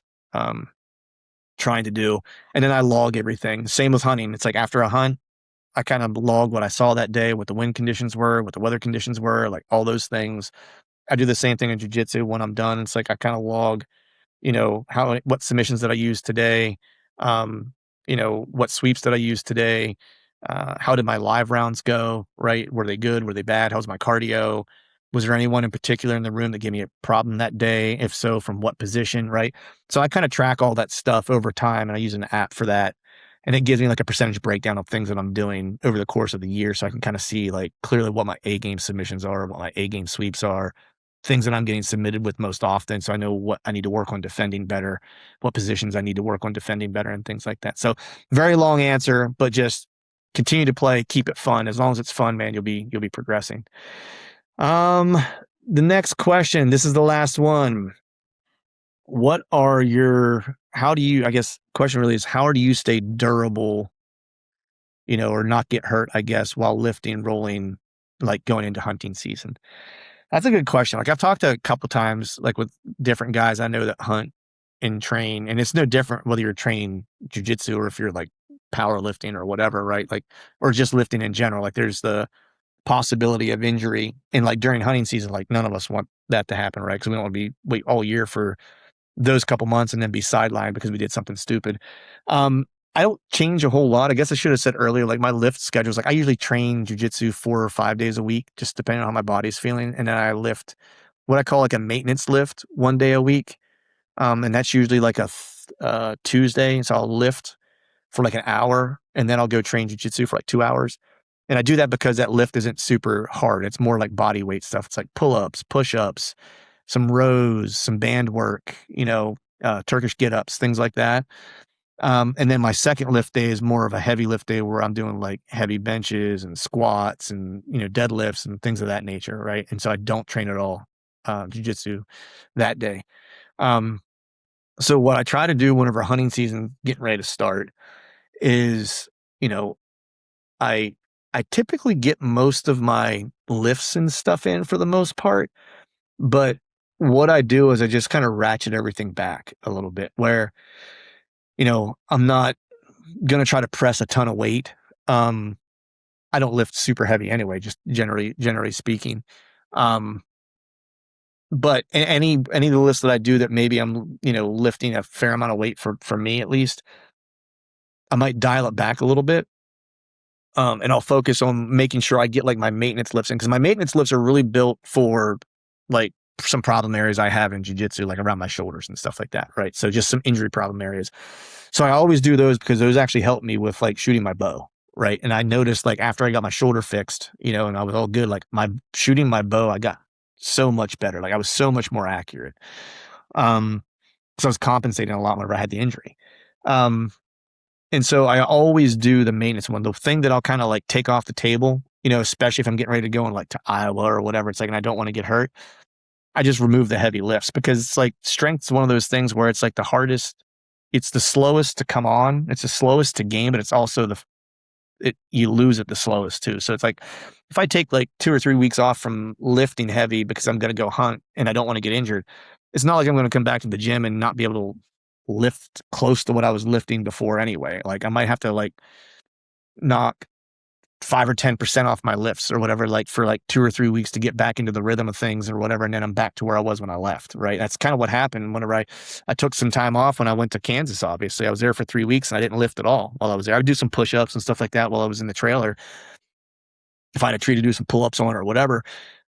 trying to do. And then I log everything. Same with hunting. It's like, after a hunt, I kind of log what I saw that day, what the wind conditions were, what the weather conditions were, like all those things. I do the same thing in jiu-jitsu. When I'm done, it's like I kind of log, what submissions did I use today? What sweeps did I use today? How did my live rounds go? Right? Were they good? Were they bad? How's my cardio? Was there anyone in particular in the room that gave me a problem that day? If so, from what position? Right? So I kind of track all that stuff over time, and I use an app for that. And it gives me like a percentage breakdown of things that I'm doing over the course of the year. So I can kind of see like clearly what my A game submissions are, what my A game sweeps are, things that I'm getting submitted with most often. So I know what I need to work on defending better, what positions I need to work on defending better, and things like that. So very long answer, but just continue to play, keep it fun. As long as it's fun, man, you'll be progressing. The next question, this is the last one. I guess question really is, how do you stay durable, or not get hurt, I guess, while lifting, rolling, like going into hunting season? That's a good question. Like, I've talked to a couple times, like with different guys I know that hunt and train, and it's no different whether you're training jujitsu or if you're like powerlifting or whatever, right? Like, or just lifting in general. Like, there's the possibility of injury, and like during hunting season, like none of us want that to happen, right? Because we don't want to wait all year for those couple months and then be sidelined because we did something stupid. I don't change a whole lot. I guess I should have said earlier, like my lift schedules, like I usually train jujitsu 4 or 5 days a week, just depending on how my body's feeling. And then I lift what I call like a maintenance lift 1 day a week. And that's usually like a Tuesday. So I'll lift for like an hour, and then I'll go train jujitsu for like 2 hours. And I do that because that lift isn't super hard. It's more like body weight stuff. It's like pull-ups, push-ups, some rows, some band work, Turkish get-ups, things like that. And then my second lift day is more of a heavy lift day where I'm doing like heavy benches and squats and, deadlifts and things of that nature. Right. And so I don't train at all, jujitsu that day. So what I try to do whenever hunting season getting ready to start is, I typically get most of my lifts and stuff in for the most part, but what I do is I just kind of ratchet everything back a little bit, where, I'm not going to try to press a ton of weight. I don't lift super heavy anyway, just generally speaking. But any of the lifts that I do that maybe I'm, lifting a fair amount of weight for me at least, I might dial it back a little bit. And I'll focus on making sure I get like my maintenance lifts in, because my maintenance lifts are really built for like some problem areas I have in jiu-jitsu, like around my shoulders and stuff like that. Right. So just some injury problem areas. So I always do those because those actually help me with like shooting my bow. right? And I noticed like after I got my shoulder fixed, and I was all good, like shooting my bow, I got so much better. Like I was so much more accurate. So I was compensating a lot whenever I had the injury. And so I always do the maintenance one. The thing that I'll kind of like take off the table, especially if I'm getting ready to go in like to Iowa or whatever, it's like, and I don't want to get hurt, I just remove the heavy lifts, because it's like strength's one of those things where it's like the hardest, it's the slowest to come on, it's the slowest to gain, but it's also you lose it the slowest too. So it's like, if I take like 2 or 3 weeks off from lifting heavy because I'm going to go hunt and I don't want to get injured, it's not like I'm going to come back to the gym and not be able to lift close to what I was lifting before anyway. Like I might have to like knock 5 or 10% off my lifts or whatever, like for like 2 or 3 weeks to get back into the rhythm of things or whatever. And then I'm back to where I was when I left. Right. That's kind of what happened whenever I took some time off when I went to Kansas. Obviously I was there for 3 weeks and I didn't lift at all while I was there. I would do some push-ups and stuff like that while I was in the trailer, if I had a tree to do some pull-ups on or whatever.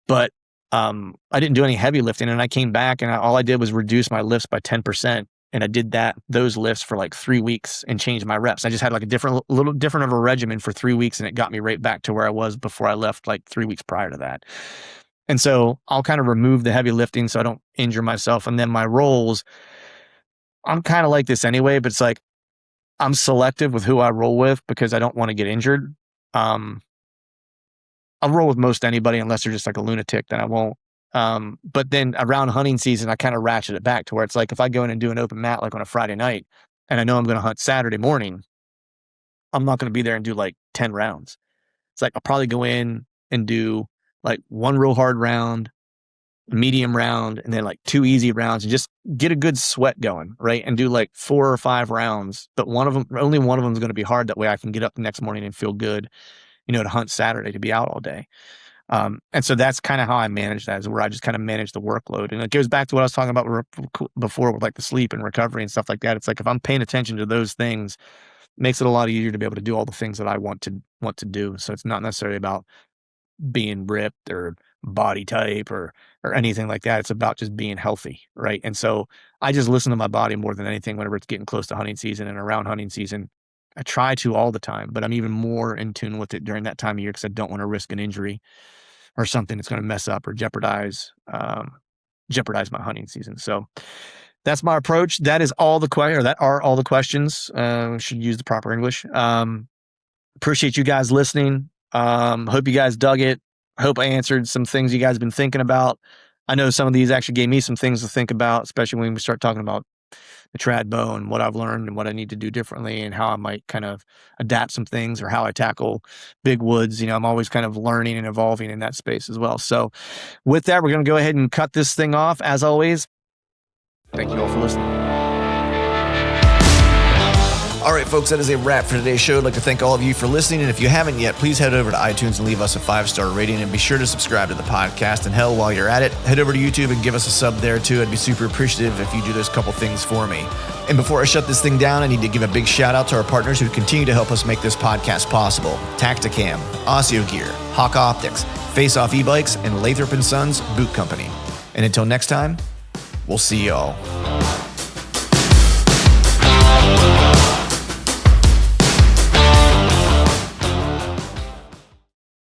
But I didn't do any heavy lifting, and I came back and all I did was reduce my lifts by 10%. And I did those lifts for like 3 weeks and changed my reps. I just had like a little different of a regimen for 3 weeks, and it got me right back to where I was before I left, like 3 weeks prior to that. And so I'll kind of remove the heavy lifting so I don't injure myself. And then my rolls, I'm kind of like this anyway, but it's like I'm selective with who I roll with because I don't want to get injured. I'll roll with most anybody unless they're just like a lunatic, then I won't. But then around hunting season, I kind of ratchet it back to where it's like, if I go in and do an open mat, like on a Friday night, and I know I'm going to hunt Saturday morning, I'm not going to be there and do like 10 rounds. It's like, I'll probably go in and do like one real hard round, a medium round, and then like 2 easy rounds, and just get a good sweat going. Right. And do like 4 or 5 rounds, but only one of them is going to be hard. That way I can get up the next morning and feel good, to hunt Saturday, to be out all day. And so that's kind of how I manage that, is where I just kind of manage the workload. And it goes back to what I was talking about before with like the sleep and recovery and stuff like that. It's like, if I'm paying attention to those things, it makes it a lot easier to be able to do all the things that I want to do. So it's not necessarily about being ripped or body type or anything like that. It's about just being healthy. Right. And so I just listen to my body more than anything whenever it's getting close to hunting season and around hunting season. I try to all the time, but I'm even more in tune with it during that time of year because I don't want to risk an injury or something that's going to mess up or jeopardize my hunting season. So that's my approach. That are all the questions. Should use the proper English. Appreciate you guys listening. Hope you guys dug it. Hope I answered some things you guys have been thinking about. I know some of these actually gave me some things to think about, especially when we start talking about the trad bow and what I've learned and what I need to do differently and how I might kind of adapt some things or how I tackle big woods. I'm always kind of learning and evolving in that space as well. So with that, we're going to go ahead and cut this thing off. As always, thank you all for listening. All right, folks, that is a wrap for today's show. I'd like to thank all of you for listening. And if you haven't yet, please head over to iTunes and leave us a 5-star rating, and be sure to subscribe to the podcast. And hell, while you're at it, head over to YouTube and give us a sub there too. I'd be super appreciative if you do those couple things for me. And before I shut this thing down, I need to give a big shout out to our partners who continue to help us make this podcast possible: Tacticam, Osseo Gear, Hawk Optics, Face Off E-Bikes, and Lathrop & Sons Boot Company. And until next time, we'll see y'all.